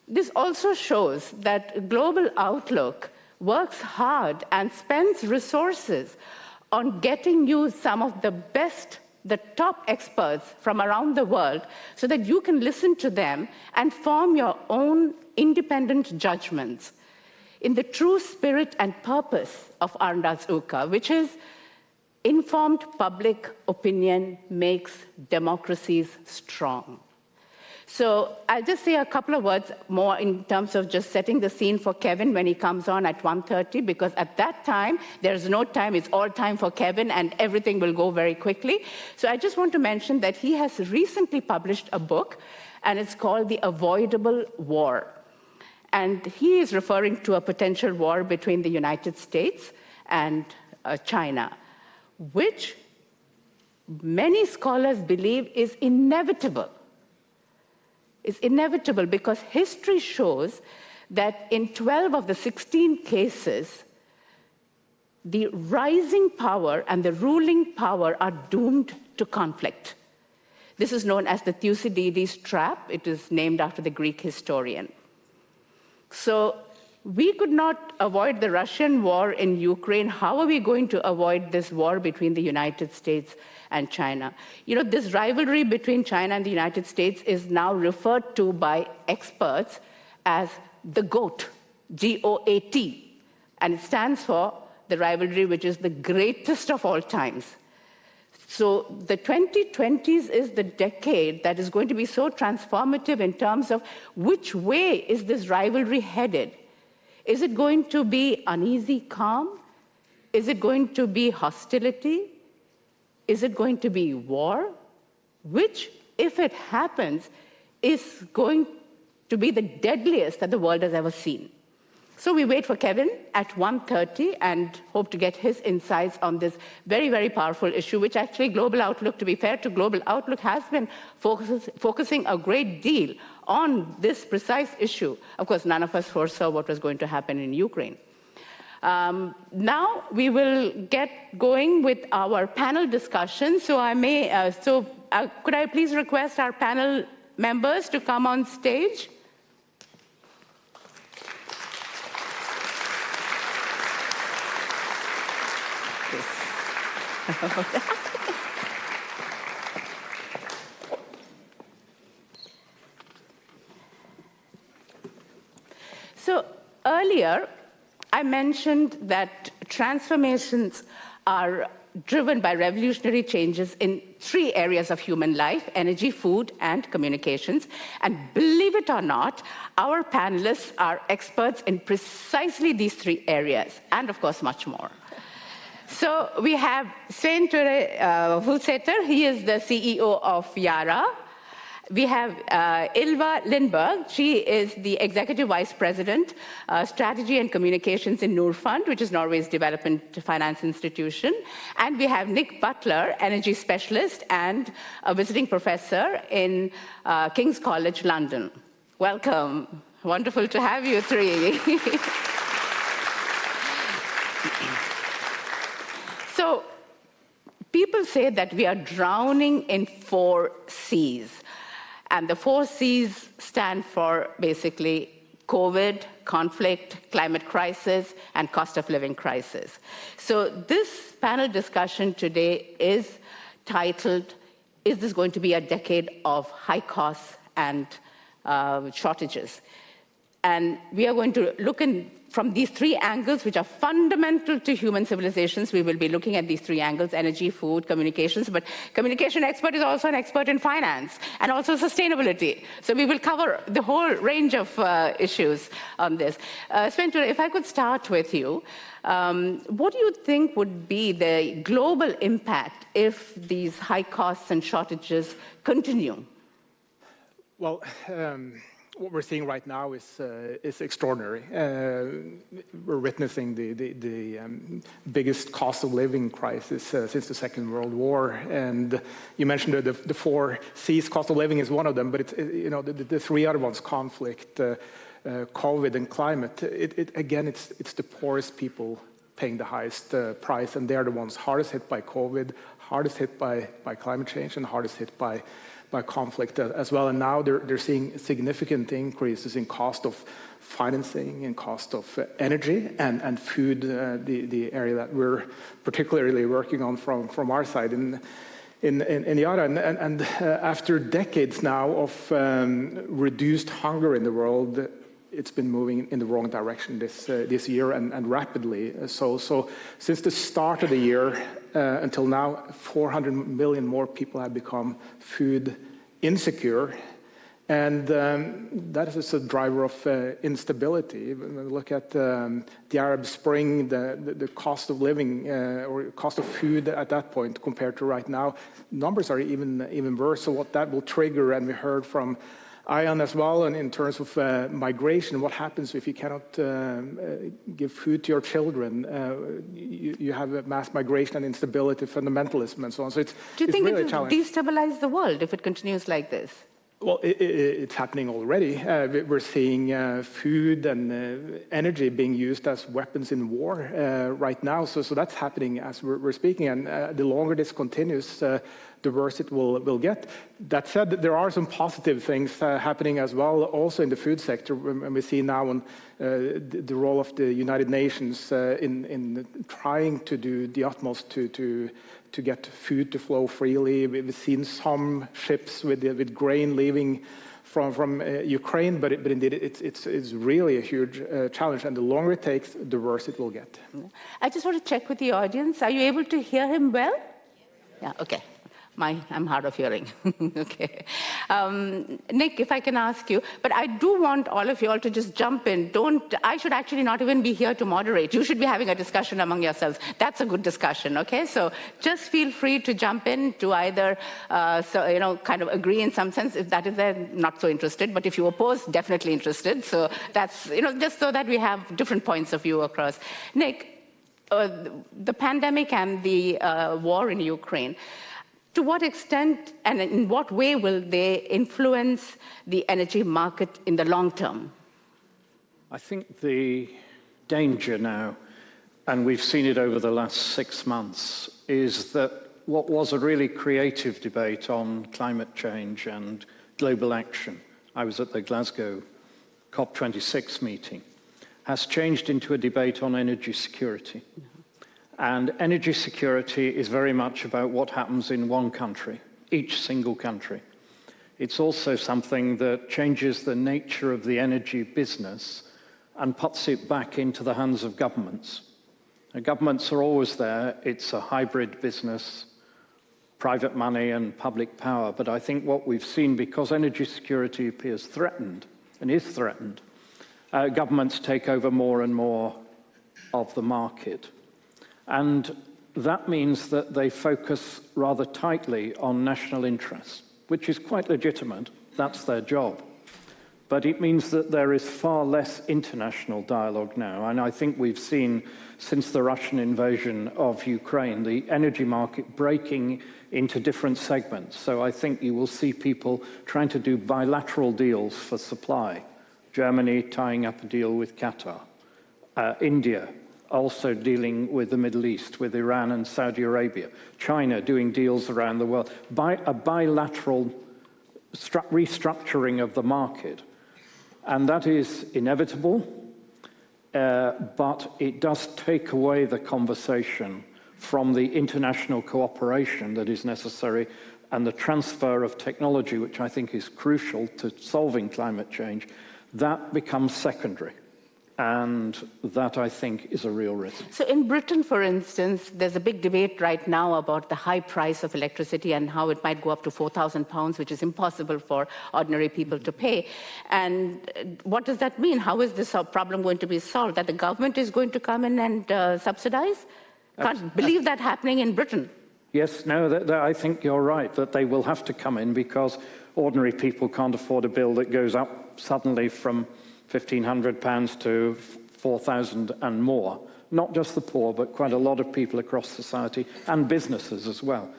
This also shows that Global Outlook works hard and spends resources on getting you some of the top experts from around the world, so that you can listen to them and form your own independent judgments in the true spirit and purpose of Arendalsuka, which is informed public opinion makes democracies strong. So I'll just say a couple of words more in terms of just setting the scene for Kevin when he comes on at 1:30, because at that time, there's no time, it's all time for Kevin, and everything will go very quickly. So I just want to mention that he has recently published a book, and it's called The Avoidable War. And he is referring to a potential war between the United States and China, which many scholars believe is inevitable. Is inevitable because history shows that in 12 of the 16 cases, the rising power and the ruling power are doomed to conflict. This is known as the Thucydides trap. It is named after the Greek historian. So we could not avoid the Russian war in Ukraine. How are we going to avoid this war between the United States and China? You know, this rivalry between China and the United States is now referred to by experts as the GOAT, G-O-A-T, and it stands for the rivalry which is the greatest of all times. So the 2020s is the decade that is going to be so transformative in terms of which way is this rivalry headed. Is it going to be uneasy calm? Is it going to be hostility? Is it going to be war? Which, if it happens, is going to be the deadliest that the world has ever seen. So we wait for Kevin at 1:30 and hope to get his insights on this very, very powerful issue, which actually Global Outlook, to be fair to Global Outlook, has been focusing a great deal on this precise issue. Of course, none of us foresaw what was going to happen in Ukraine. Now we will get going with our panel discussion. So could I please request our panel members to come on stage? So earlier, I mentioned that transformations are driven by revolutionary changes in 3 areas of human life: energy, food, and communications. And believe it or not, our panelists are experts in precisely these 3 areas, and of course, much more. So we have Svein Tore Hulseter. He is the CEO of Yara. We have Ylva Lindberg. She is the Executive Vice President, Strategy and Communications in Norfund, which is Norway's development finance institution. And we have Nick Butler, Energy Specialist and a visiting professor in King's College, London. Welcome. Wonderful to have you 3. So people say that we are drowning in 4 C's. And the 4 C's stand for basically COVID, conflict, climate crisis, and cost of living crisis. So this panel discussion today is titled, "Is this going to be a decade of high costs and shortages?" And we are going to look from these 3 angles, which are fundamental to human civilizations. We will be looking at these 3 angles: energy, food, communications. But communication expert is also an expert in finance and also sustainability. So we will cover the whole range of issues on this. Svein Tore, if I could start with you, what do you think would be the global impact if these high costs and shortages continue? Well, what we're seeing right now is extraordinary. We're witnessing the biggest cost of living crisis since the Second World War. And you mentioned the 4 C's. Cost of living is one of them, but it's, you know, the 3 other ones: conflict, COVID, and climate. Again, it's the poorest people paying the highest price, and they're the ones hardest hit by COVID, hardest hit by climate change, and hardest hit by conflict as well. And now they're seeing significant increases in cost of financing and cost of energy and food, the area that we're particularly working on from our side in Yara. And after decades now of reduced hunger in the world, it's been moving in the wrong direction this year and rapidly. So since the start of the year until now, 400 million more people have become food insecure, and that is a driver of instability. When we look at the Arab Spring, the cost of living or cost of food at that point compared to right now, numbers are even worse. So what that will trigger, and we heard from Ian as well, and in terms of migration, what happens if you cannot give food to your children? You have a mass migration and instability, fundamentalism, and so on. So it's really a challenge. Do you think it will destabilize the world if it continues like this? Well, it's happening already. We're seeing food and energy being used as weapons in war right now. So that's happening as we're speaking. And the longer this continues, the worse it will get. That said, there are some positive things happening as well, also in the food sector. And we see now on the role of the United Nations in trying to do the utmost to get food to flow freely. We've seen some ships with grain leaving from Ukraine, but indeed it's really a huge challenge, and the longer it takes, the worse it will get. I just want to check with the audience. Are you able to hear him well? Yeah, okay. I'm hard of hearing. Okay. Nick, if I can ask you, but I do want all of you all to just jump in. I should actually not even be here to moderate. You should be having a discussion among yourselves. That's a good discussion, okay? So just feel free to jump in to either, kind of agree in some sense, if that is there, not so interested, but if you oppose, definitely interested. So that's, just so that we have different points of view across. Nick, the pandemic and the war in Ukraine, to what extent and in what way will they influence the energy market in the long term? I think the danger now, and we've seen it over the last 6 months, is that what was a really creative debate on climate change and global action, I was at the Glasgow COP26 meeting, has changed into a debate on energy security. And energy security is very much about what happens in one country, each single country. It's also something that changes the nature of the energy business and puts it back into the hands of governments. Governments are always there. It's a hybrid business, private money and public power. But I think what we've seen, because energy security appears threatened and is threatened, governments take over more and more of the market. And that means that they focus rather tightly on national interests, which is quite legitimate. That's their job. But it means that there is far less international dialogue now. And I think we've seen, since the Russian invasion of Ukraine, the energy market breaking into different segments. So I think you will see people trying to do bilateral deals for supply. Germany tying up a deal with Qatar. India also dealing with the Middle East, with Iran and Saudi Arabia. China doing deals around the world. By a bilateral restructuring of the market. And that is inevitable, but it does take away the conversation from the international cooperation that is necessary and the transfer of technology, which I think is crucial to solving climate change. That becomes secondary. And that, I think, is a real risk. So in Britain, for instance, there's a big debate right now about the high price of electricity and how it might go up to £4,000, which is impossible for ordinary people to pay. And what does that mean? How is this problem going to be solved? That the government is going to come in and subsidize? Can't believe that happening in Britain. Yes, no, I think you're right, that they will have to come in because ordinary people can't afford a bill that goes up suddenly from £1,500 to £4,000 and more. Not just the poor, but quite a lot of people across society and businesses as well.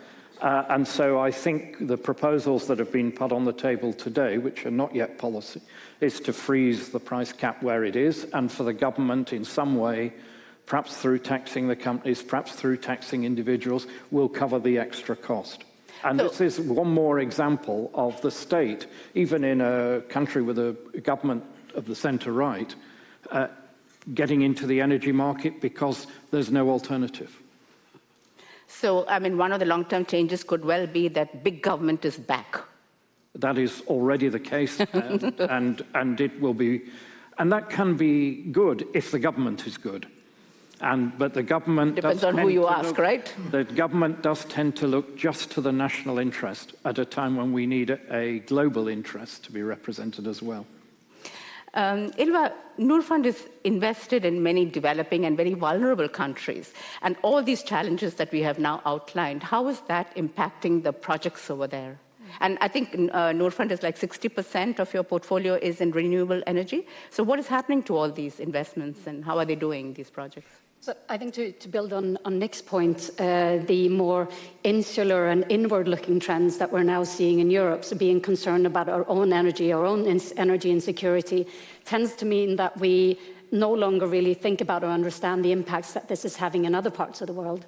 And so I think the proposals that have been put on the table today, which are not yet policy, is to freeze the price cap where it is and for the government in some way, perhaps through taxing the companies, perhaps through taxing individuals, will cover the extra cost. And this is one more example of the state, even in a country with a government of the centre-right, getting into the energy market because there's no alternative. So, I mean, one of the long-term changes could well be that big government is back. That is already the case, and it will be, and that can be good if the government is good. But the government depends on who you ask, right? The government does tend to look just to the national interest at a time when we need a global interest to be represented as well. Ylva, Noor Fund is invested in many developing and very vulnerable countries, and all these challenges that we have now outlined, how is that impacting the projects over there? And I think Noor Fund is like 60% of your portfolio is in renewable energy. So what is happening to all these investments and how are they doing, these projects? So I think to build on Nick's point, the more insular and inward-looking trends that we're now seeing in Europe, so being concerned about our own energy insecurity, tends to mean that we no longer really think about or understand the impacts that this is having in other parts of the world.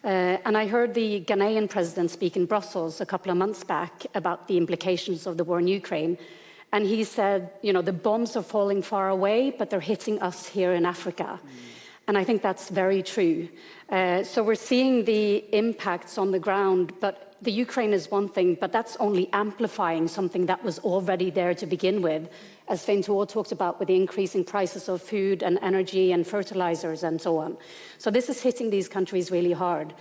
And I heard the Ghanaian president speak in Brussels a couple of months back about the implications of the war in Ukraine. And he said, you know, the bombs are falling far away, but they're hitting us here in Africa. And I think that's very true. So we're seeing the impacts on the ground, but the Ukraine is one thing, but that's only amplifying something that was already there to begin with, as Svein Tore talked about with the increasing prices of food and energy and fertilizers and so on. So this is hitting these countries really hard.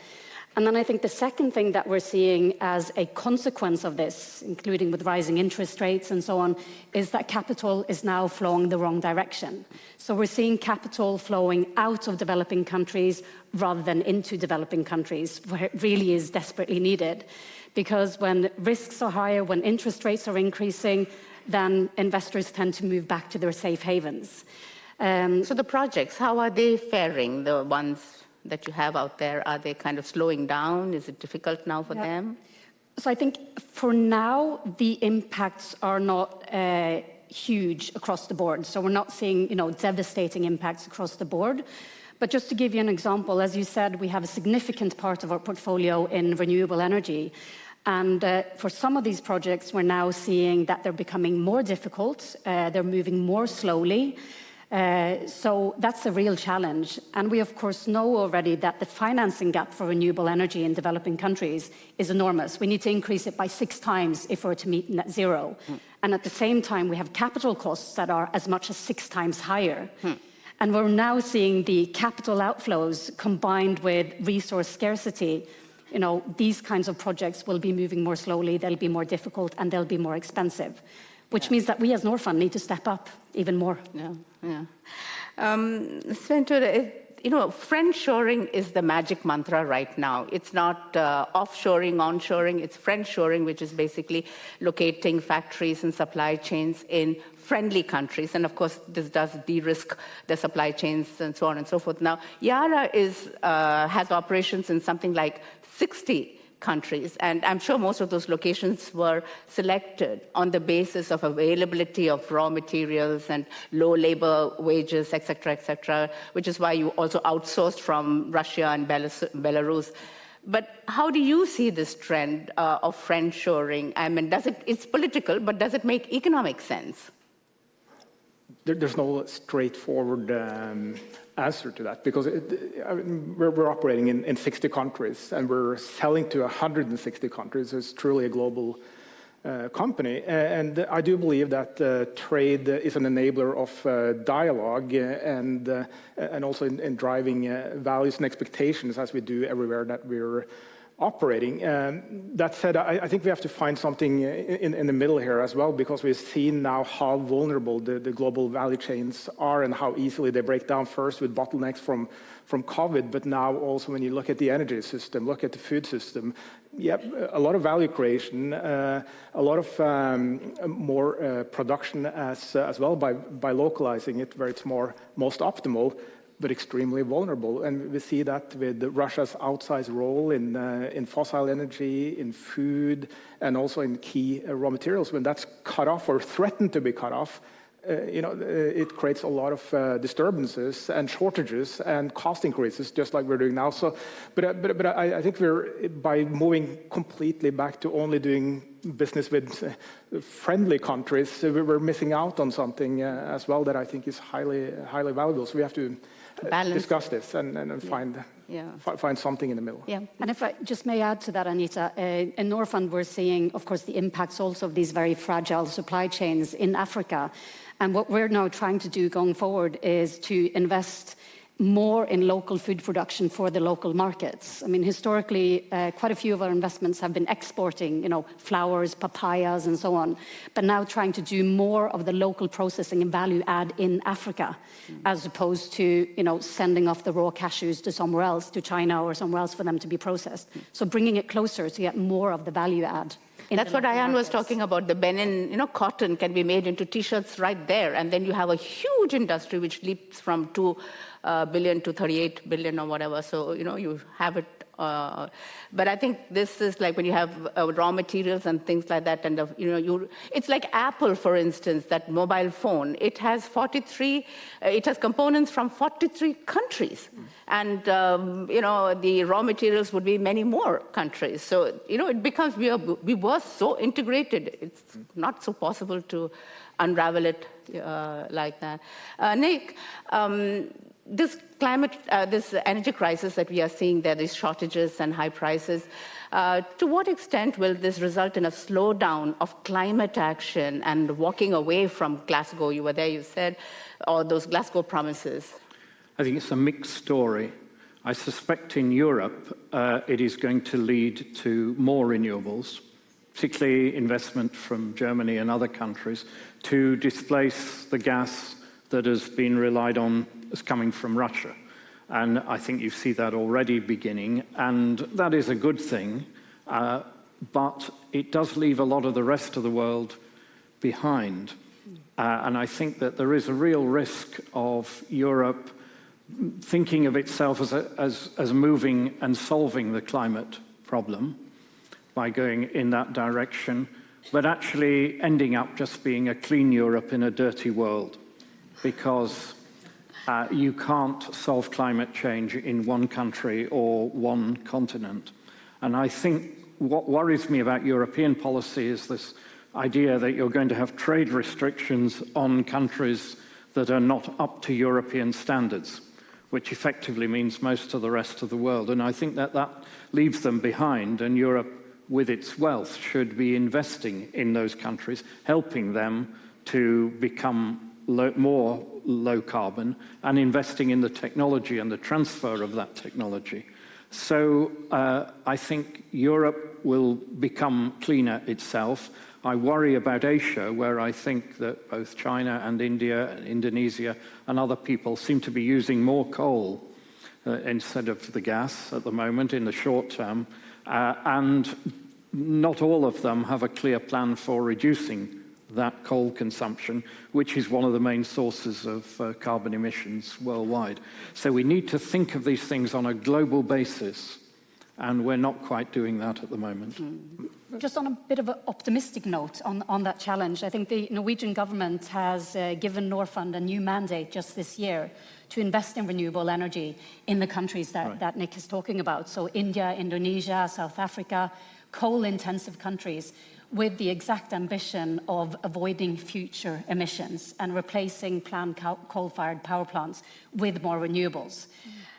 And then I think the second thing that we're seeing as a consequence of this, including with rising interest rates and so on, is that capital is now flowing the wrong direction. So we're seeing capital flowing out of developing countries rather than into developing countries, where it really is desperately needed. Because when risks are higher, when interest rates are increasing, then investors tend to move back to their safe havens. So the projects, how are they faring, the ones that you have out there? Are they kind of slowing down? Is it difficult now for them? So I think for now, the impacts are not huge across the board. So we're not seeing, you know, devastating impacts across the board. But just to give you an example, as you said, we have a significant part of our portfolio in renewable energy. And for some of these projects, we're now seeing that they're becoming more difficult. They're moving more slowly. So that's a real challenge. And we, of course, know already that the financing gap for renewable energy in developing countries is enormous. We need to increase it by 6 times if we're to meet net zero. And at the same time, we have capital costs that are as much as 6 times higher. And we're now seeing the capital outflows combined with resource scarcity. You know, these kinds of projects will be moving more slowly, they'll be more difficult, and they'll be more expensive. Which means that we as Norfund need to step up even more. Svein Tore, you know, friendshoring is the magic mantra right now. It's not offshoring, onshoring, it's friendshoring, which is basically locating factories and supply chains in friendly countries. And of course, this does de-risk the supply chains and so on and so forth. Now, Yara has operations in something like 60 countries, and I'm sure most of those locations were selected on the basis of availability of raw materials and low labor wages, etc., which is why you also outsourced from Russia and Belarus. But how do you see this trend of friendshoring? I mean, it's political, but does it make economic sense? There's no straightforward answer to that, because we're operating in 60 countries and we're selling to 160 countries. It's truly a global company. And I do believe that trade is an enabler of dialogue and also in driving values and expectations, as we do everywhere that we're operating. That said, I think we have to find something in the middle here as well, because we've seen now how vulnerable the global value chains are and how easily they break down, first with bottlenecks from COVID, but now also when you look at the energy system, look at the food system, a lot of value creation, a lot of more production as well by localizing it where it's most optimal, but extremely vulnerable. And we see that with Russia's outsized role in fossil energy, in food, and also in key raw materials. When that's cut off or threatened to be cut off, it creates a lot of disturbances and shortages and cost increases, just like we're doing now. So, but I think by moving completely back to only doing business with friendly countries, we're missing out on something as well that I think is highly valuable. So we have to discuss this and find something in the middle. And if I just may add to that, Anita, in Norfund we're seeing, of course, the impacts also of these very fragile supply chains in Africa. And what we're now trying to do going forward is to invest more in local food production for the local markets. I mean, historically, quite a few of our investments have been exporting, flowers, papayas, and so on, but now trying to do more of the local processing and value add in Africa, as opposed to, sending off the raw cashews to somewhere else, to China or somewhere else for them to be processed. So bringing it closer to get more of the value add. That's what Ayan was talking about. The Benin, cotton can be made into T-shirts right there, and then you have a huge industry which leaps from 2 billion to 38 billion or whatever. So you have it. But I think this is like when you have raw materials and things like that, and it's like Apple, for instance, that mobile phone. It has components from 43 countries, and the raw materials would be many more countries. So it becomes we were so integrated. It's not so possible to unravel it like that. Nick. This energy crisis that we are seeing, there these shortages and high prices, to what extent will this result in a slowdown of climate action and walking away from Glasgow? You were there, you said, or those Glasgow promises. I think it's a mixed story. I suspect in Europe it is going to lead to more renewables, particularly investment from Germany and other countries, to displace the gas that has been relied on as coming from Russia. And I think you see that already beginning, and that is a good thing, but it does leave a lot of the rest of the world behind. And I think that there is a real risk of Europe thinking of itself as moving and solving the climate problem by going in that direction, but actually ending up just being a clean Europe in a dirty world, because you can't solve climate change in one country or one continent. And I think what worries me about European policy is this idea that you're going to have trade restrictions on countries that are not up to European standards, which effectively means most of the rest of the world. And I think that leaves them behind, and Europe, with its wealth, should be investing in those countries, helping them to become more low carbon, and investing in the technology and the transfer of that technology. So I think Europe will become cleaner itself. I worry about Asia, where I think that both China and India and Indonesia and other people seem to be using more coal instead of the gas at the moment in the short term, and not all of them have a clear plan for reducing that coal consumption, which is one of the main sources of carbon emissions worldwide. So we need to think of these things on a global basis, and we're not quite doing that at the moment. Just on a bit of an optimistic note on that challenge, I think the Norwegian government has given Norfund a new mandate just this year to invest in renewable energy in the countries that Nick is talking about. So India, Indonesia, South Africa, coal-intensive countries, with the exact ambition of avoiding future emissions and replacing planned coal-fired power plants with more renewables.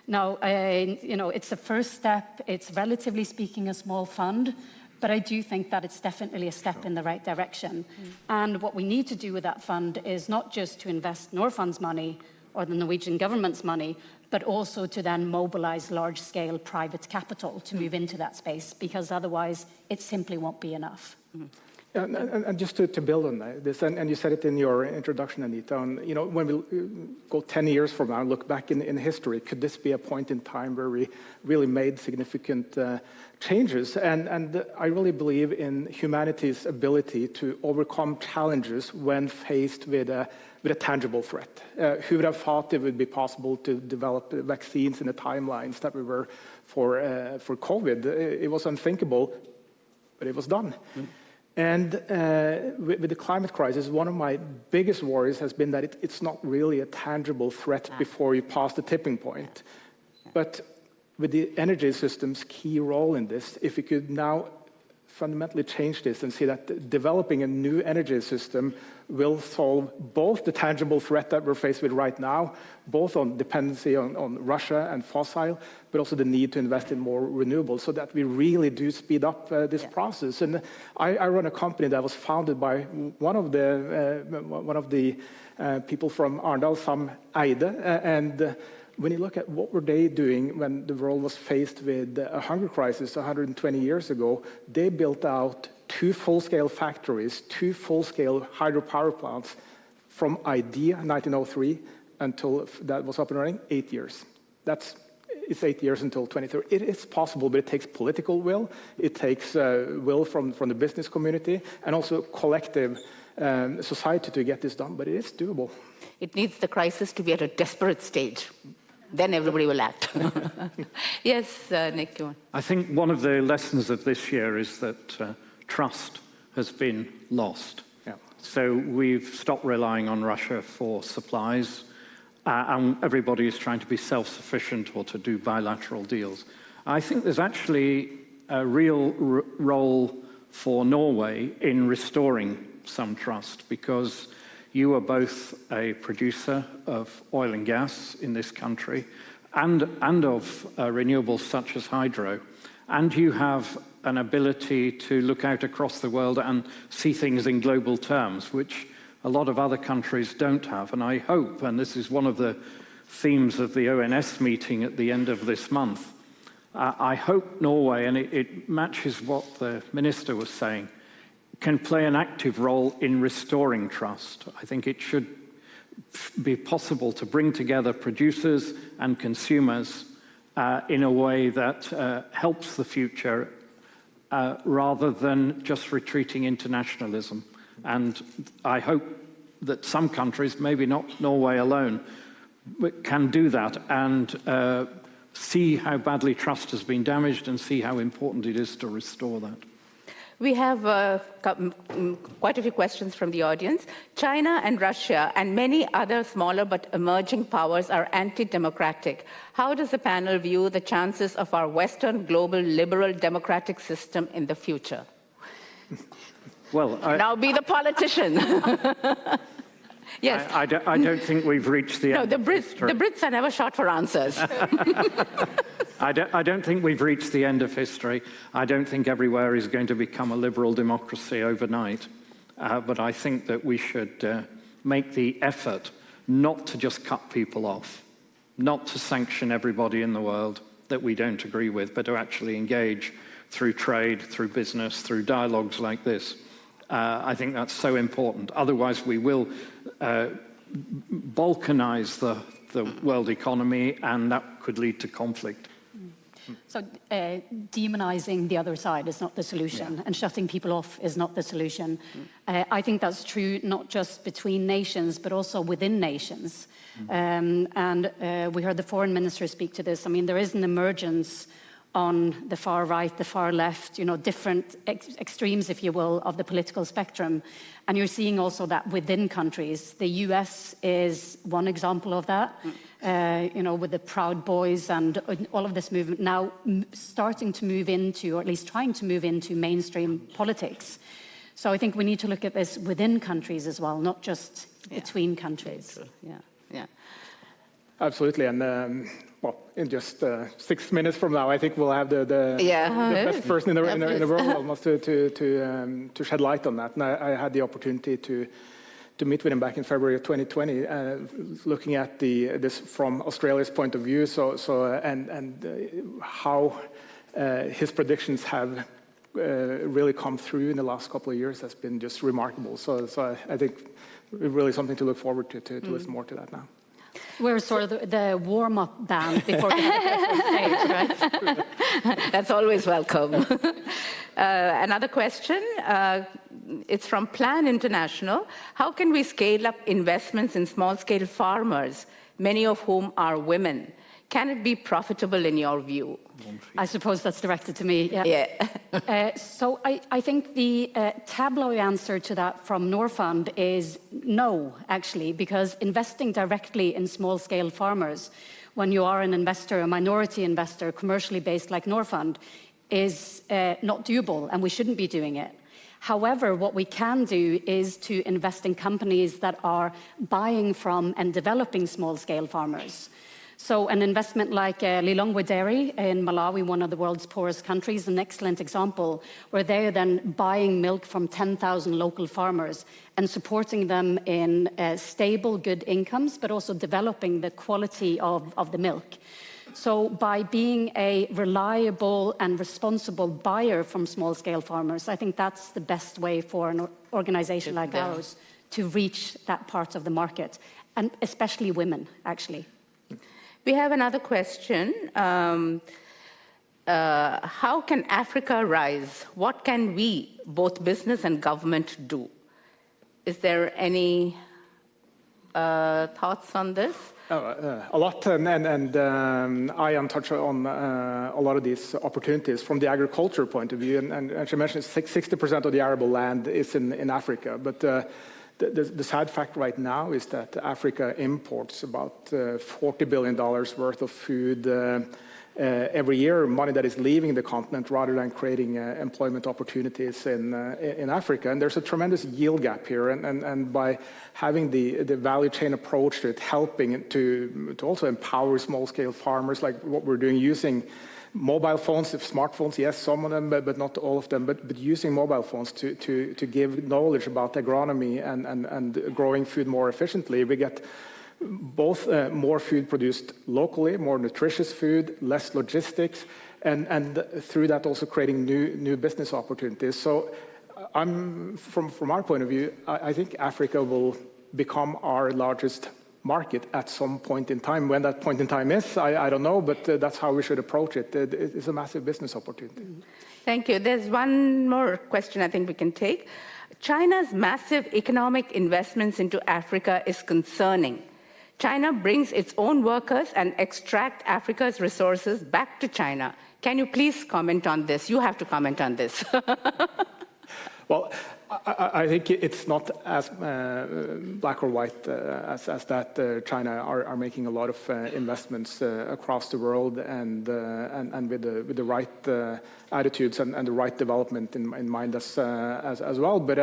Now, it's a first step. It's relatively speaking a small fund, but I do think that it's definitely a step in the right direction. And what we need to do with that fund is not just to invest Norfund's money or the Norwegian government's money, but also to then mobilize large-scale private capital to move into that space, because otherwise it simply won't be enough. And just to build on this, and you said it in your introduction, Anita, when we go 10 years from now and look back in history, could this be a point in time where we really made significant changes? And I really believe in humanity's ability to overcome challenges when faced with a tangible threat. Who would have thought it would be possible to develop vaccines in the timelines that we were for COVID? It was unthinkable, but it was done. And with the climate crisis, one of my biggest worries has been that it's not really a tangible threat before you pass the tipping point. But with the energy system's key role in this, if we could now fundamentally change this and see that developing a new energy system will solve both the tangible threat that we're faced with right now, both on dependency on Russia and fossil, but also the need to invest in more renewables, so that we really do speed up this process. And I run a company that was founded by one of the people from Arendal, Sam Eide, and when you look at what were they doing when the world was faced with a hunger crisis 120 years ago, they built out 2 full-scale factories, 2 full-scale hydropower plants from idea 1903 until that was up and running, 8 years. That's it's 8 years until 2030. It is possible, but it takes political will. It takes will from the business community and also collective society to get this done, but it is doable. It needs the crisis to be at a desperate stage. Then everybody will act. Yes, Nick, you want? I think one of the lessons of this year is that trust has been lost. Yeah. So we've stopped relying on Russia for supplies, and everybody is trying to be self-sufficient or to do bilateral deals. I think there's actually a real role for Norway in restoring some trust, because you are both a producer of oil and gas in this country and of renewables such as hydro, and you have an ability to look out across the world and see things in global terms, which a lot of other countries don't have. And I hope, and this is one of the themes of the ONS meeting at the end of this month, I hope Norway, and it matches what the minister was saying, can play an active role in restoring trust. I think it should be possible to bring together producers and consumers in a way that helps the future rather than just retreating into nationalism. And I hope that some countries, maybe not Norway alone, can do that and see how badly trust has been damaged and see how important it is to restore that. We have quite a few questions from the audience. China and Russia and many other smaller but emerging powers are anti-democratic. How does the panel view the chances of our Western global liberal democratic system in the future? Well, now be the politician. Yes. I don't think we've reached the end of history. The Brits are never short for answers. I don't think we've reached the end of history. I don't think everywhere is going to become a liberal democracy overnight. But I think that we should make the effort not to just cut people off, not to sanction everybody in the world that we don't agree with, but to actually engage through trade, through business, through dialogues like this. I think that's so important. Otherwise, we will balkanize the world economy, and that could lead to conflict. So demonizing the other side is not the solution, and shutting people off is not the solution. I think that's true not just between nations, but also within nations. And we heard the foreign minister speak to this. I mean, there is an emergence on the far right, the far left, you know, different extremes, if you will, of the political spectrum. And you're seeing also that within countries. The US is one example of that, you know, with the Proud Boys and all of this movement now starting to move into, or at least trying to move into, mainstream politics. So I think we need to look at this within countries as well, not just between countries. Yeah. Absolutely, and well, in just 6 minutes from now, I think we'll have the best person in the world almost to shed light on that. And I had the opportunity to meet with him back in February of 2020, looking at this from Australia's point of view. And how his predictions have really come through in the last couple of years has been just remarkable. So I think really something to look forward to listen more to that now. We're sort of the warm-up band before we get the stage, right? That's always welcome. Another question, it's from Plan International. How can we scale up investments in small-scale farmers, many of whom are women? Can it be profitable in your view? I suppose that's directed to me. Yeah. So I think the tabloid answer to that from Norfund is no, actually, because investing directly in small-scale farmers, when you are an investor, a minority investor, commercially based like Norfund, is not doable, and we shouldn't be doing it. However, what we can do is to invest in companies that are buying from and developing small-scale farmers. So an investment like Lilongwe Dairy in Malawi, one of the world's poorest countries, an excellent example, where they are then buying milk from 10,000 local farmers and supporting them in stable, good incomes, but also developing the quality of the milk. So by being a reliable and responsible buyer from small-scale farmers, I think that's the best way for an organization like ours to reach that part of the market, and especially women, actually. We have another question. How can Africa rise? What can we, both business and government, do? Is there any thoughts on this? A lot, and I touch on a lot of these opportunities from the agriculture point of view. And she mentioned 60% of the arable land is in Africa, but the sad fact right now is that Africa imports about $40 billion worth of food every year, money that is leaving the continent rather than creating employment opportunities in Africa. And there's a tremendous yield gap here. And by having the value chain approach to it, helping to also empower small-scale farmers, like what we're doing, using mobile phones, smartphones, yes, some of them, but not all of them, but using mobile phones to give knowledge about agronomy and growing food more efficiently, we get both more food produced locally, more nutritious food, less logistics, and through that also creating new business opportunities. So from our point of view, I think Africa will become our largest market at some point in time. When that point in time is, I don't know, but that's how we should approach it. It's a massive business opportunity. Thank you. There's one more question I think we can take. China's massive economic investments into Africa is concerning. China brings its own workers and extract Africa's resources back to China. Can you please comment on this? You have to comment on this. Well, I think it's not as black or white as that. China are making a lot of investments across the world and with the right attitudes and the right development in mind as well. But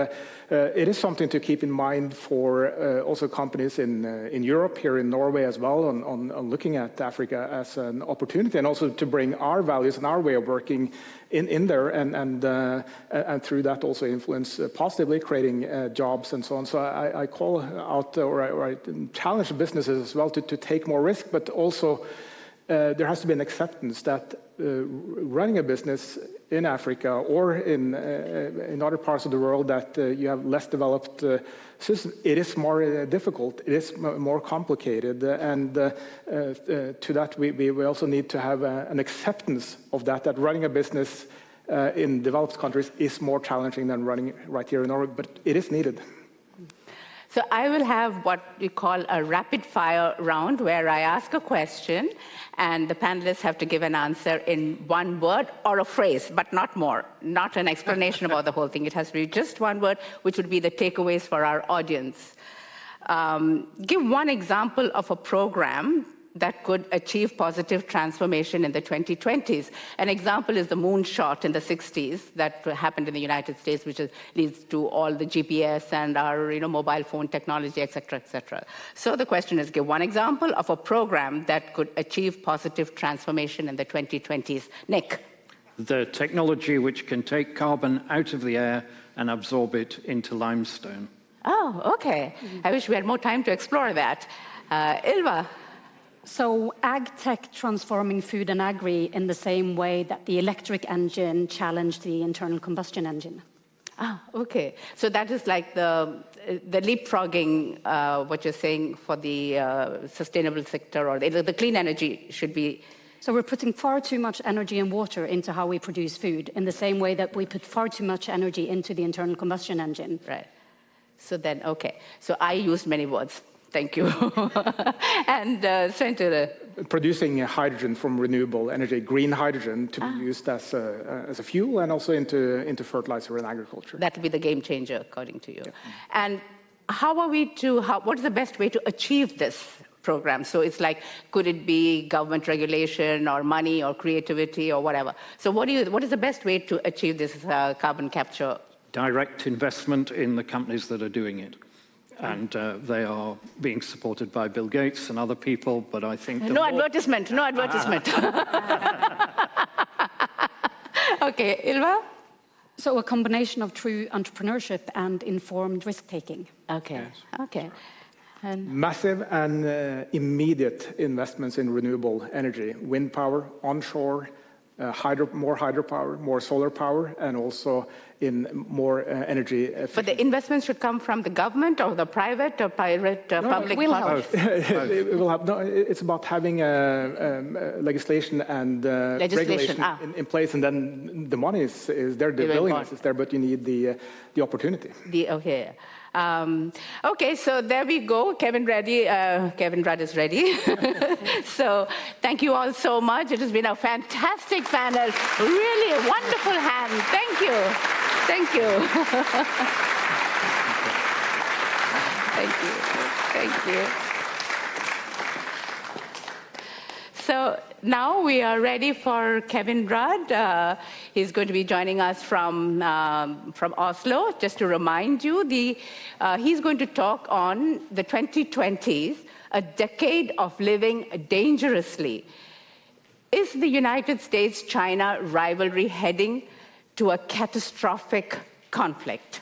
it is something to keep in mind for also companies in Europe, here in Norway as well, on looking at Africa as an opportunity, and also to bring our values and our way of working in there, and through that also influence positively, creating jobs and so on. So I call out or I challenge businesses as well to take more risk, but also there has to be an acceptance that running a business in Africa or in other parts of the world that you have less developed systems, it is more difficult, it is more complicated, and to that we also need to have an acceptance of that running a business in developed countries is more challenging than running right here in Norway, but it is needed. So I will have what we call a rapid fire round where I ask a question and the panelists have to give an answer in one word or a phrase, but not more, not an explanation about the whole thing. It has to be just one word, which would be the takeaways for our audience. Give one example of a program that could achieve positive transformation in the 2020s. An example is the moonshot in the 60s that happened in the United States, which leads to all the GPS and our mobile phone technology, et cetera, et cetera. So the question is, give one example of a program that could achieve positive transformation in the 2020s. Nick. The technology which can take carbon out of the air and absorb it into limestone. Oh, okay. I wish we had more time to explore that. Ylva. So ag tech transforming food and agri in the same way that the electric engine challenged the internal combustion engine. Ah, okay. So that is like the leapfrogging, what you're saying for the sustainable sector, or the clean energy should be. So we're putting far too much energy and water into how we produce food in the same way that we put far too much energy into the internal combustion engine. Right. So then, okay. So I used many words. Thank you. And Sventure. Producing hydrogen from renewable energy, green hydrogen, to be used as a fuel and also into fertilizer and agriculture. That will be the game changer, according to you. Yeah. And what is the best way to achieve this program? So it's like, could it be government regulation or money or creativity or whatever? So what is the best way to achieve this carbon capture? Direct investment in the companies that are doing it. And they are being supported by Bill Gates and other people, but I think... No advertisement. Okay, Ylva? So a combination of true entrepreneurship and informed risk-taking. Okay, yes. Okay. And massive and immediate investments in renewable energy, wind power, onshore, more hydropower, more solar power, and also in more energy efficient. But the investments should come from the government or the private or public partnership? It will help. No, it's about having legislation and regulation in place, and then the money is there, the willingness is there, but you need the opportunity. Okay, so there we go. Kevin Rudd is ready. So thank you all so much. It has been a fantastic panel. Really a wonderful hand. Thank you. Thank you. Thank you. Thank you. So now we are ready for Kevin Rudd. He's going to be joining us from Oslo. Just to remind you, he's going to talk on the 2020s, a decade of living dangerously. Is the United States-China rivalry heading to a catastrophic conflict?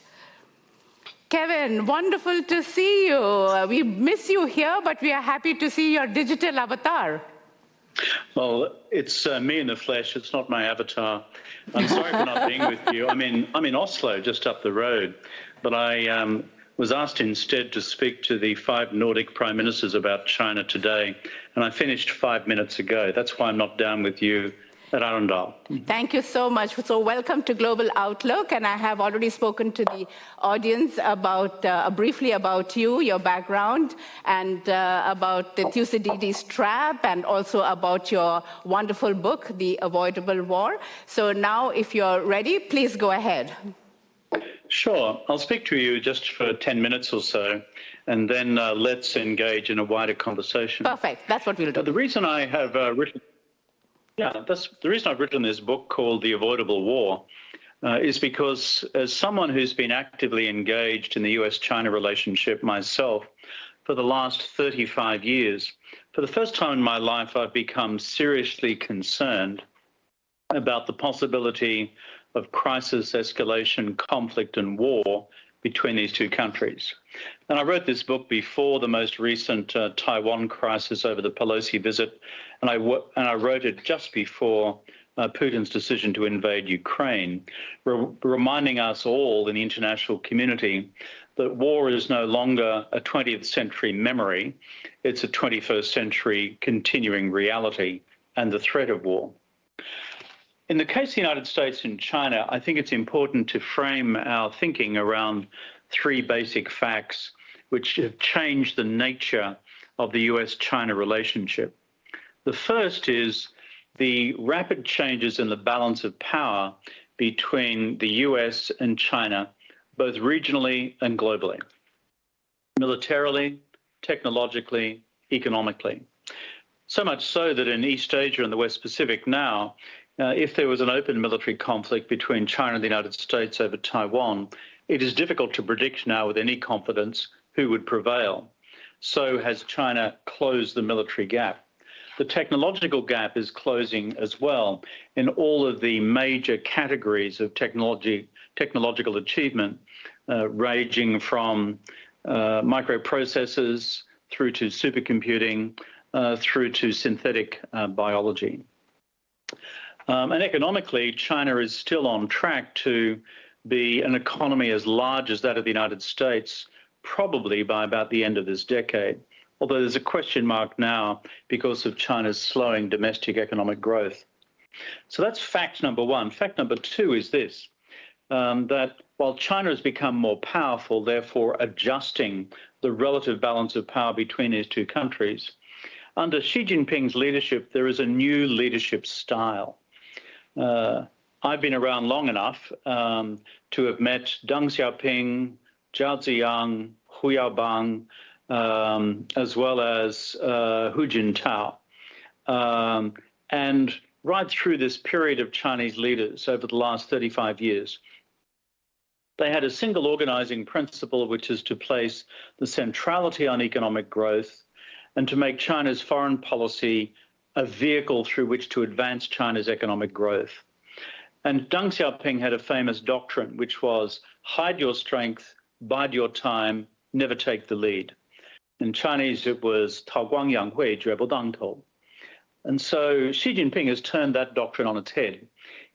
Kevin, wonderful to see you. We miss you here, but we are happy to see your digital avatar. Well, it's me in the flesh. It's not my avatar. I'm sorry for not being with you. I'm in Oslo, just up the road. But I was asked instead to speak to the 5 Nordic prime ministers about China today, and I finished 5 minutes ago. That's why I'm not down with you at Arendal. Thank you so much. So welcome to Global Outlook, and I have already spoken to the audience about briefly about you, your background, and about the Thucydides trap, and also about your wonderful book, The Avoidable War. So now, if you're ready, please go ahead. Sure. I'll speak to you just for 10 minutes or so, and then let's engage in a wider conversation. Perfect. That's what we'll do. The reason I have written that's the reason I've written this book called The Avoidable War is because as someone who's been actively engaged in the US-China relationship myself for the last 35 years, for the first time in my life, I've become seriously concerned about the possibility of crisis, escalation, conflict, and war between these two countries. And I wrote this book before the most recent Taiwan crisis over the Pelosi visit, and I wrote it just before Putin's decision to invade Ukraine, reminding us all in the international community that war is no longer a 20th century memory, it's a 21st century continuing reality and the threat of war. In the case of the United States and China, I think it's important to frame our thinking around 3 basic facts which have changed the nature of the US-China relationship. The first is the rapid changes in the balance of power between the US and China, both regionally and globally, militarily, technologically, economically. So much so that in East Asia and the West Pacific now, if there was an open military conflict between China and the United States over Taiwan, it is difficult to predict now with any confidence who would prevail. So has China closed the military gap. The technological gap is closing as well in all of the major categories of technological achievement, ranging from microprocessors through to supercomputing, through to synthetic biology. And economically, China is still on track to be an economy as large as that of the United States, probably by about the end of this decade, although there's a question mark now because of China's slowing domestic economic growth. So that's fact number 1. Fact number 2 is this, that while China has become more powerful, therefore adjusting the relative balance of power between these two countries, under Xi Jinping's leadership, there is a new leadership style. I've been around long enough to have met Deng Xiaoping, Zhao Ziyang, Hu Yaobang, as well as Hu Jintao. And right through this period of Chinese leaders over the last 35 years, they had a single organizing principle, which is to place the centrality on economic growth and to make China's foreign policy a vehicle through which to advance China's economic growth. And Deng Xiaoping had a famous doctrine, which was hide your strength, bide your time, never take the lead. In Chinese, it was Tao Guang Yang Hui, Jue Bu Dang Tou. And so Xi Jinping has turned that doctrine on its head.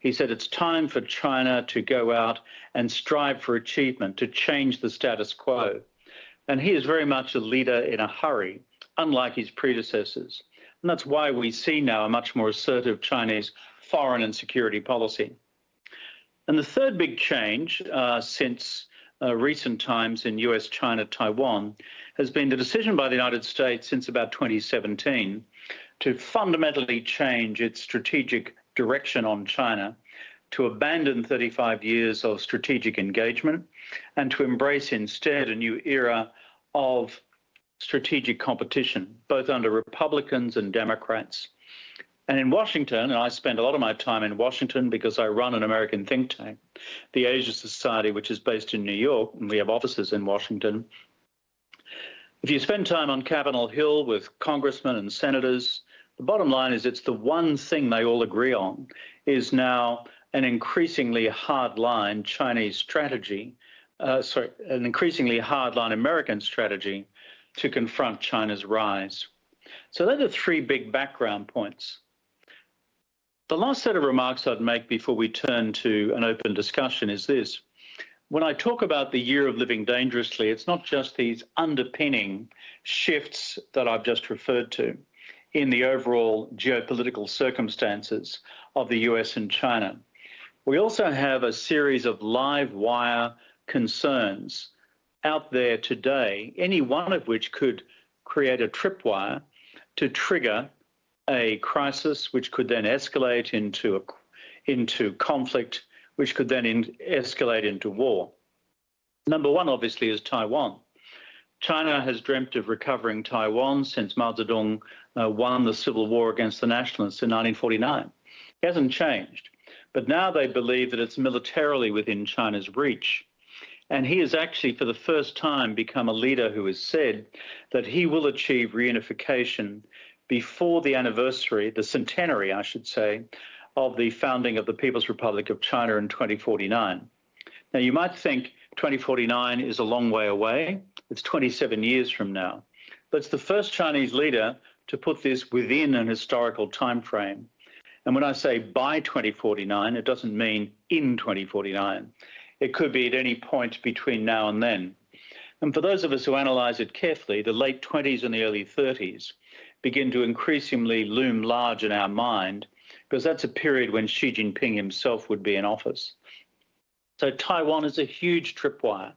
He said it's time for China to go out and strive for achievement, to change the status quo. And he is very much a leader in a hurry, unlike his predecessors. And that's why we see now a much more assertive Chinese foreign and security policy. And the third big change since recent times in US, China, Taiwan has been the decision by the United States since about 2017 to fundamentally change its strategic direction on China, to abandon 35 years of strategic engagement and to embrace instead a new era of strategic competition, both under Republicans and Democrats. And in Washington, and I spend a lot of my time in Washington because I run an American think tank, the Asia Society, which is based in New York, and we have offices in Washington. If you spend time on Capitol Hill with congressmen and senators, the bottom line is it's the one thing they all agree on is now an increasingly hardline Chinese strategy, an increasingly hardline American strategy to confront China's rise. So those are three big background points. The last set of remarks I'd make before we turn to an open discussion is this. When I talk about the year of living dangerously, it's not just these underpinning shifts that I've just referred to in the overall geopolitical circumstances of the US and China. We also have a series of live wire concerns out there today, any one of which could create a tripwire to trigger a crisis, which could then escalate into conflict, which could then escalate into war. Number one, obviously, is Taiwan. China has dreamt of recovering Taiwan since Mao Zedong won the civil war against the nationalists in 1949. It hasn't changed. But now they believe that it's militarily within China's reach. And he has actually, for the first time, become a leader who has said that he will achieve reunification before the anniversary, the centenary, I should say, of the founding of the People's Republic of China in 2049. Now, you might think 2049 is a long way away. It's 27 years from now. But it's the first Chinese leader to put this within an historical time frame. And when I say by 2049, it doesn't mean in 2049. It could be at any point between now and then. And for those of us who analyse it carefully, the late 20s and the early 30s begin to increasingly loom large in our mind, because that's a period when Xi Jinping himself would be in office. So Taiwan is a huge tripwire.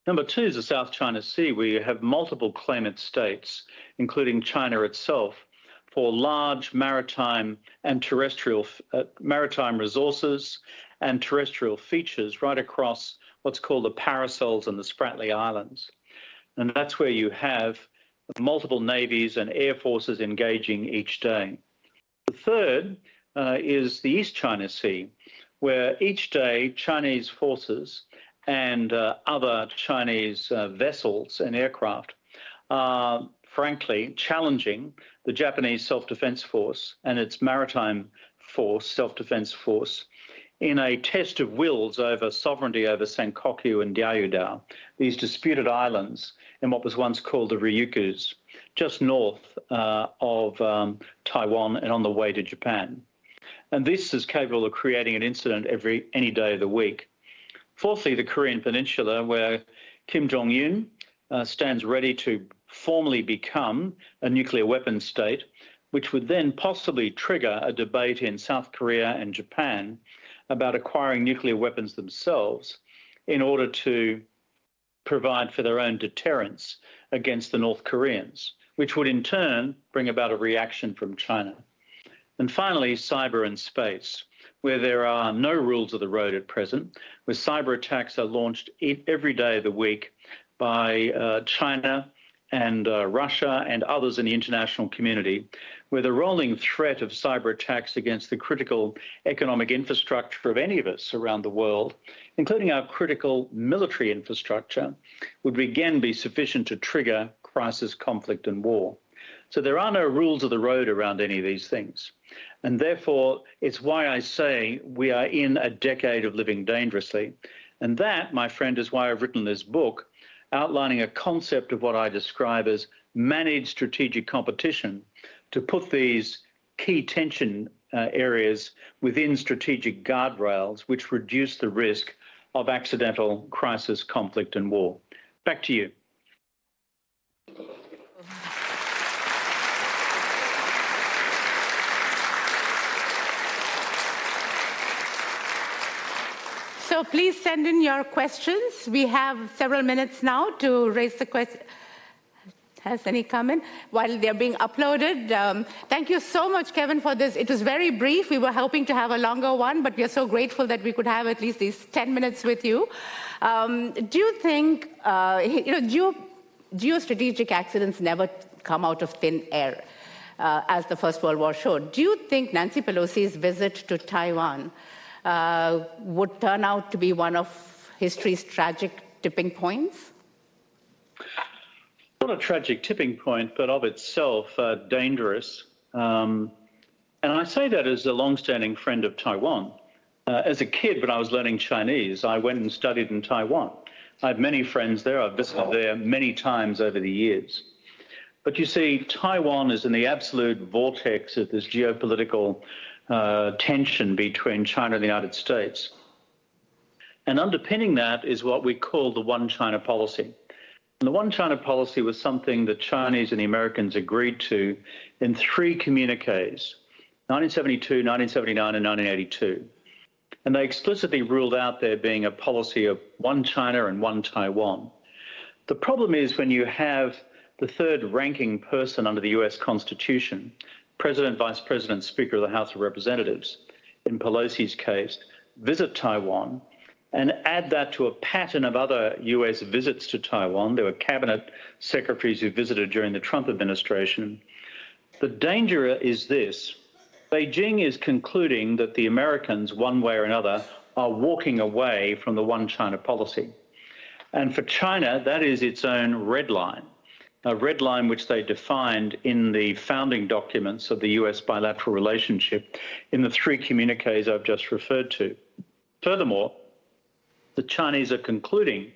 Number two is the South China Sea, where you have multiple claimant states, including China itself, for large maritime and terrestrial maritime resources and terrestrial features right across what's called the Parasols and the Spratly Islands. And that's where you have multiple navies and air forces engaging each day. The third is the East China Sea, where each day Chinese forces and other Chinese vessels and aircraft are frankly challenging the Japanese self-defense force and its maritime force, self-defense force, in a test of wills over sovereignty over Senkaku and Diaoyudao, these disputed islands in what was once called the Ryukyus, just north of Taiwan and on the way to Japan. And this is capable of creating an incident any day of the week. Fourthly, the Korean Peninsula, where Kim Jong-un stands ready to formally become a nuclear weapons state, which would then possibly trigger a debate in South Korea and Japan about acquiring nuclear weapons themselves in order to provide for their own deterrence against the North Koreans, which would in turn bring about a reaction from China. And finally, cyber and space, where there are no rules of the road at present, where cyber attacks are launched every day of the week by China and Russia and others in the international community, where the rolling threat of cyber attacks against the critical economic infrastructure of any of us around the world, including our critical military infrastructure, would again be sufficient to trigger crisis, conflict, and war. So there are no rules of the road around any of these things. And therefore, it's why I say we are in a decade of living dangerously. And that, my friend, is why I've written this book, outlining a concept of what I describe as managed strategic competition to put these key tension areas within strategic guardrails which reduce the risk of accidental crisis, conflict and war. Back to you. So please send in your questions. We have several minutes now to raise the question. Has any comment? While they're being uploaded. Thank you so much, Kevin, for this. It was very brief. We were hoping to have a longer one, but we are so grateful that we could have at least these 10 minutes with you. Do you think, geostrategic accidents never come out of thin air, as the First World War showed? Do you think Nancy Pelosi's visit to Taiwan would turn out to be one of history's tragic tipping points? Not a tragic tipping point, but of itself dangerous. And I say that as a long-standing friend of Taiwan. As a kid, when I was learning Chinese, I went and studied in Taiwan. I have many friends there. I've visited there many times over the years. But you see, Taiwan is in the absolute vortex of this geopolitical tension between China and the United States. And underpinning that is what we call the One China policy. And the One China policy was something the Chinese and the Americans agreed to in 3 communiques, 1972, 1979 and 1982. And they explicitly ruled out there being a policy of one China and one Taiwan. The problem is when you have the 3rd ranking person under the US Constitution, President, Vice President, Speaker of the House of Representatives, in Pelosi's case, visit Taiwan and add that to a pattern of other US visits to Taiwan. There were cabinet secretaries who visited during the Trump administration. The danger is this. Beijing is concluding that the Americans, one way or another, are walking away from the One China policy. And for China, that is its own red line. A red line which they defined in the founding documents of the US bilateral relationship in the 3 communiques I've just referred to. Furthermore, the Chinese are concluding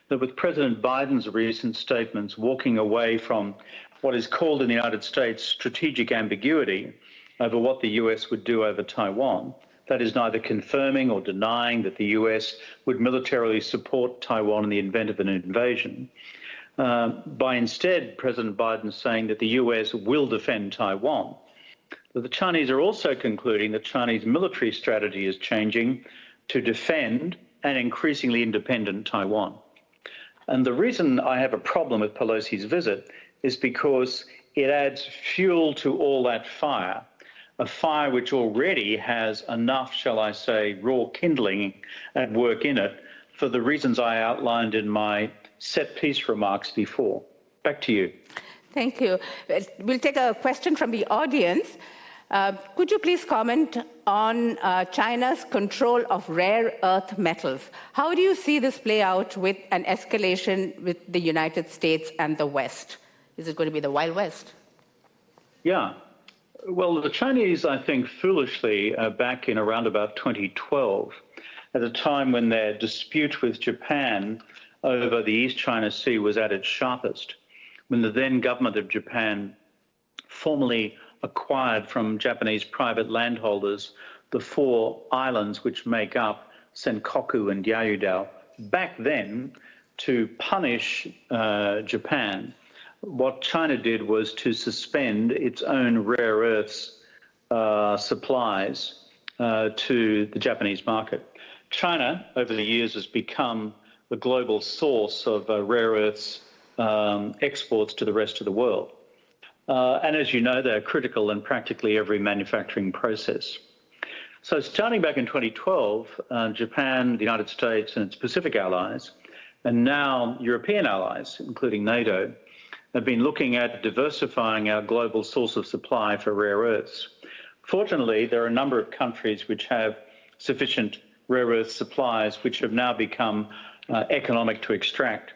that with President Biden's recent statements walking away from what is called in the United States strategic ambiguity over what the US would do over Taiwan, that is neither confirming or denying that the US would militarily support Taiwan in the event of an invasion, by instead President Biden saying that the US will defend Taiwan. But the Chinese are also concluding that Chinese military strategy is changing to defend an increasingly independent Taiwan. And the reason I have a problem with Pelosi's visit is because it adds fuel to all that fire, a fire which already has enough, shall I say, raw kindling at work in it for the reasons I outlined in my set-piece remarks before. Back to you. Thank you. We'll take a question from the audience. Could you please comment on China's control of rare earth metals? How do you see this play out with an escalation with the United States and the West? Is it going to be the Wild West? Yeah. Well, the Chinese, I think, foolishly, back in around about 2012, at a time when their dispute with Japan over the East China Sea was at its sharpest, when the then government of Japan formally acquired from Japanese private landholders the 4 islands which make up Senkaku and Diaoyudo. Back then, to punish Japan, what China did was to suspend its own rare earths supplies to the Japanese market. China, over the years, has become the global source of rare earths exports to the rest of the world. And as you know, they're critical in practically every manufacturing process. So starting back in 2012, Japan, the United States and its Pacific allies, and now European allies, including NATO, have been looking at diversifying our global source of supply for rare earths. Fortunately, there are a number of countries which have sufficient rare earth supplies which have now become economic to extract.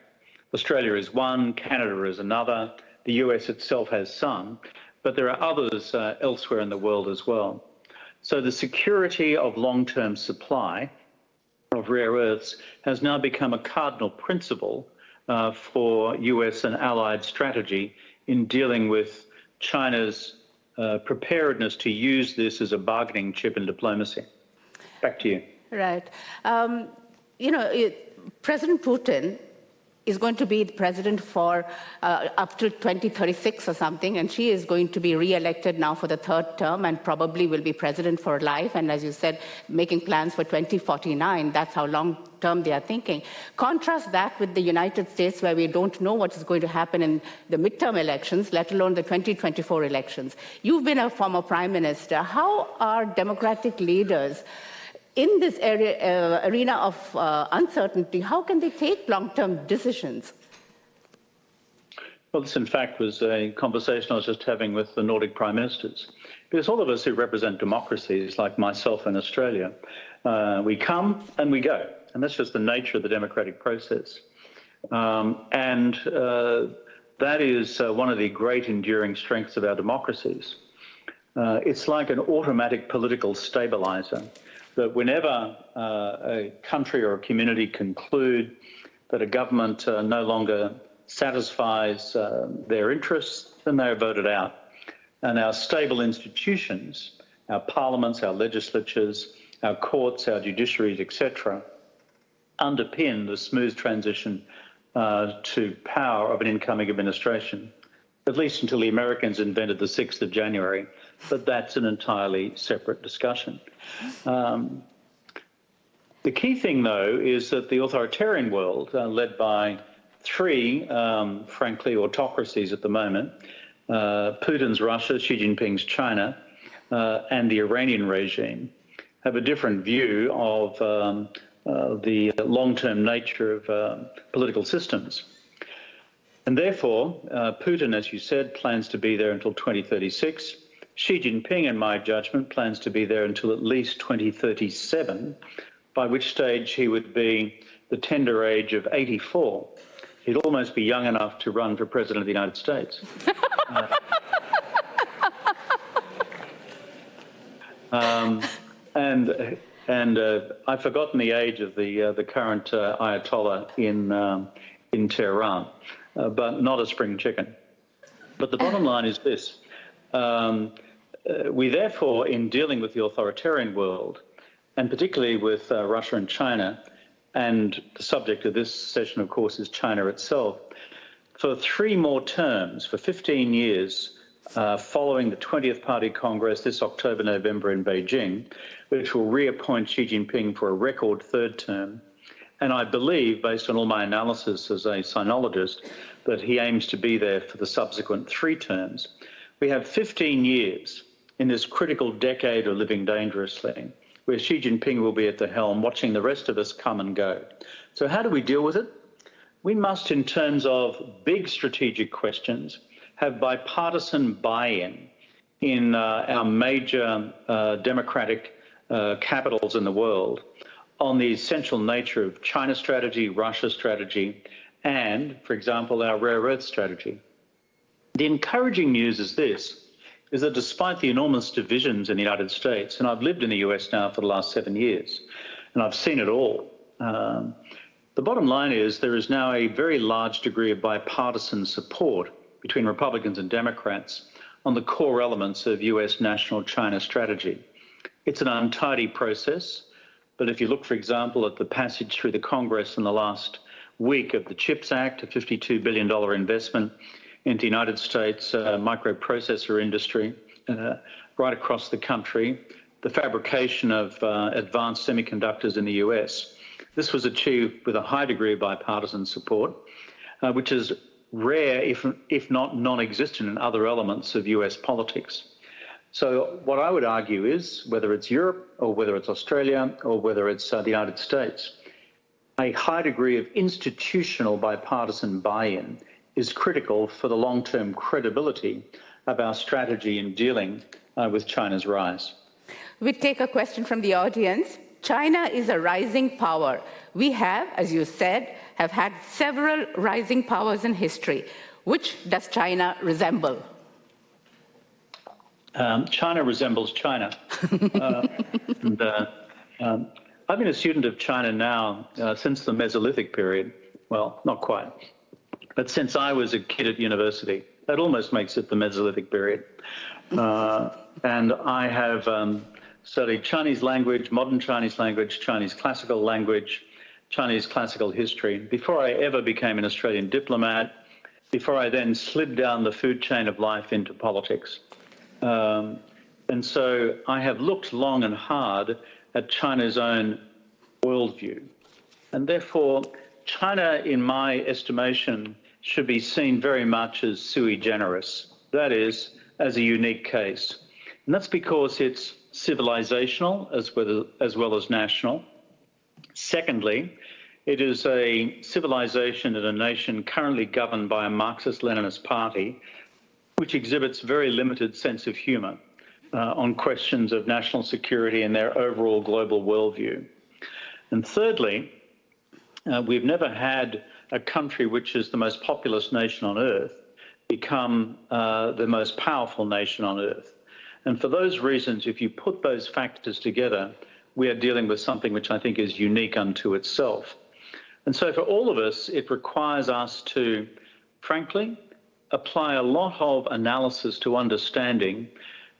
Australia is one, Canada is another, the US itself has some, but there are others elsewhere in the world as well. So the security of long-term supply of rare earths has now become a cardinal principle for US and allied strategy in dealing with China's preparedness to use this as a bargaining chip in diplomacy. Back to you. Right. President Putin is going to be the president for up to 2036 or something, and she is going to be re-elected now for the third term and probably will be president for life. And as you said, making plans for 2049, that's how long-term they are thinking. Contrast that with the United States, where we don't know what is going to happen in the midterm elections, let alone the 2024 elections. You've been a former prime minister. How are democratic leaders in this arena of uncertainty, how can they take long-term decisions? Well, this in fact was a conversation I was just having with the Nordic prime ministers. Because all of us who represent democracies, like myself in Australia, we come and we go. And that's just the nature of the democratic process. That is one of the great enduring strengths of our democracies. It's like an automatic political stabilizer, that whenever a country or a community conclude that a government no longer satisfies their interests, then they are voted out. And our stable institutions, our parliaments, our legislatures, our courts, our judiciaries, etc., underpin the smooth transition to power of an incoming administration, at least until the Americans invented the 6th of January. But that's an entirely separate discussion. The key thing, though, is that the authoritarian world, led by three, frankly, autocracies at the moment, Putin's Russia, Xi Jinping's China, and the Iranian regime, have a different view of the long-term nature of political systems. And therefore, Putin, as you said, plans to be there until 2036. Xi Jinping, in my judgment, plans to be there until at least 2037, by which stage he would be the tender age of 84. He'd almost be young enough to run for President of the United States. I've forgotten the age of the current Ayatollah in Tehran, but not a spring chicken. But the bottom line is this. We therefore, in dealing with the authoritarian world, and particularly with Russia and China, and the subject of this session, of course, is China itself, for 3 more terms, for 15 years, following the 20th Party Congress this October, November in Beijing, which will reappoint Xi Jinping for a record 3rd term. And I believe, based on all my analysis as a sinologist, that he aims to be there for the subsequent 3 terms. We have 15 years in this critical decade of living dangerously, where Xi Jinping will be at the helm, watching the rest of us come and go. So how do we deal with it? We must, in terms of big strategic questions, have bipartisan buy-in in our major democratic capitals in the world on the essential nature of China strategy, Russia strategy, and, for example, our rare earth strategy. The encouraging news is this, is that despite the enormous divisions in the United States, and I've lived in the US now for the last 7 years, and I've seen it all, the bottom line is there is now a very large degree of bipartisan support between Republicans and Democrats on the core elements of US national China strategy. It's an untidy process, but if you look, for example, at the passage through the Congress in the last week of the CHIPS Act, a $52 billion investment into the United States microprocessor industry right across the country, the fabrication of advanced semiconductors in the US. This was achieved with a high degree of bipartisan support, which is rare, if not non-existent, in other elements of US politics. So what I would argue is, whether it's Europe or whether it's Australia or whether it's the United States, a high degree of institutional bipartisan buy-in is critical for the long-term credibility of our strategy in dealing with China's rise. We take a question from the audience. China is a rising power. We have, as you said, have had several rising powers in history. Which does China resemble? China resembles China. I've been a student of China now since the Mesolithic period. Well, not quite, but since I was a kid at university. That almost makes it the Mesolithic period. And I have studied Chinese language, modern Chinese language, Chinese classical language, Chinese classical history, before I ever became an Australian diplomat, before I then slid down the food chain of life into politics. And so I have looked long and hard at China's own worldview. And therefore, China, in my estimation, should be seen very much as sui generis, that is, as a unique case. And that's because it's civilizational as well as national. Secondly, it is a civilization and a nation currently governed by a Marxist-Leninist party, which exhibits very limited sense of humour on questions of national security and their overall global worldview. And thirdly, we've never had a country which is the most populous nation on earth become the most powerful nation on earth. And for those reasons, if you put those factors together, we are dealing with something which I think is unique unto itself. And so for all of us, it requires us to, frankly, apply a lot of analysis to understanding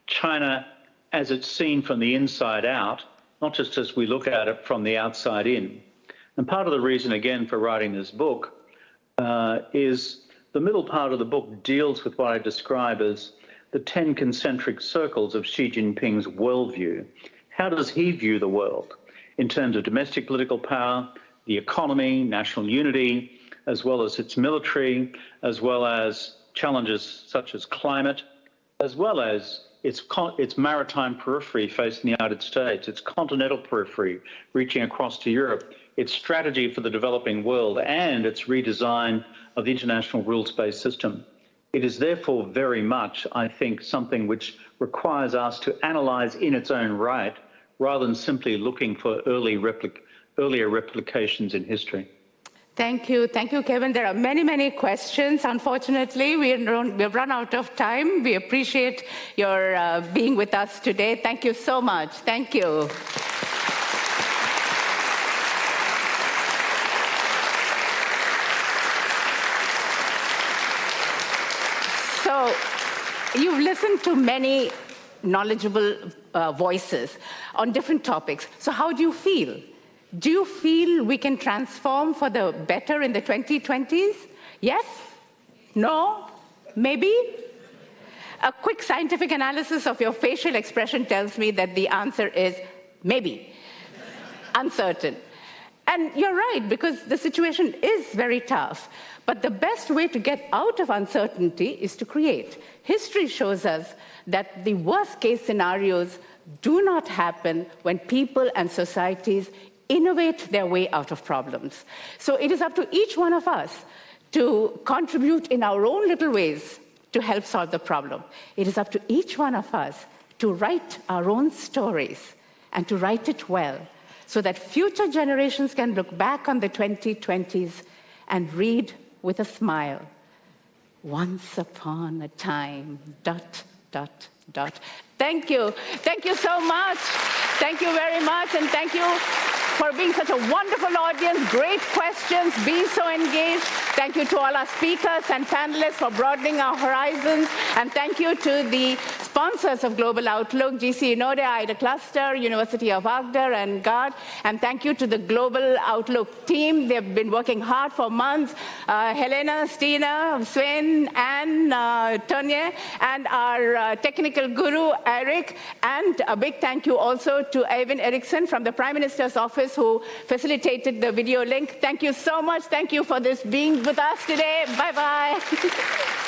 China as it's seen from the inside out, not just as we look at it from the outside in. And part of the reason, again, for writing this book is the middle part of the book deals with what I describe as the 10 concentric circles of Xi Jinping's worldview. How does he view the world in terms of domestic political power, the economy, national unity, as well as its military, as well as challenges such as climate, as well as its maritime periphery facing the United States, its continental periphery reaching across to Europe, its strategy for the developing world, and its redesign of the international rules-based system. It is therefore very much, I think, something which requires us to analyse in its own right, rather than simply looking for earlier replications in history. Thank you, Kevin. There are many, many questions. Unfortunately, we've run out of time. We appreciate your being with us today. Thank you so much. Thank you. So, you've listened to many knowledgeable voices on different topics. So how do you feel? Do you feel we can transform for the better in the 2020s? Yes? No? Maybe? A quick scientific analysis of your facial expression tells me that the answer is maybe. Uncertain. And you're right, because the situation is very tough. But the best way to get out of uncertainty is to create. History shows us that the worst case scenarios do not happen when people and societies innovate their way out of problems. So it is up to each one of us to contribute in our own little ways to help solve the problem. It is up to each one of us to write our own stories and to write it well so that future generations can look back on the 2020s and read with a smile. Once upon a time, ... Thank you. Thank you so much. Thank you very much, and thank you for being such a wonderful audience, great questions, being so engaged. Thank you to all our speakers and panelists for broadening our horizons, and thank you to the sponsors of Global Outlook, GC Inode, IDA Cluster, University of Agder, and GARD, and thank you to the Global Outlook team. They've been working hard for months. Helena, Stina, Sven, and Tonje, and our technical guru, Eric, and a big thank you also to Eivind Eriksen from the Prime Minister's office who facilitated the video link. Thank you so much. Thank you for being with us today. Bye-bye.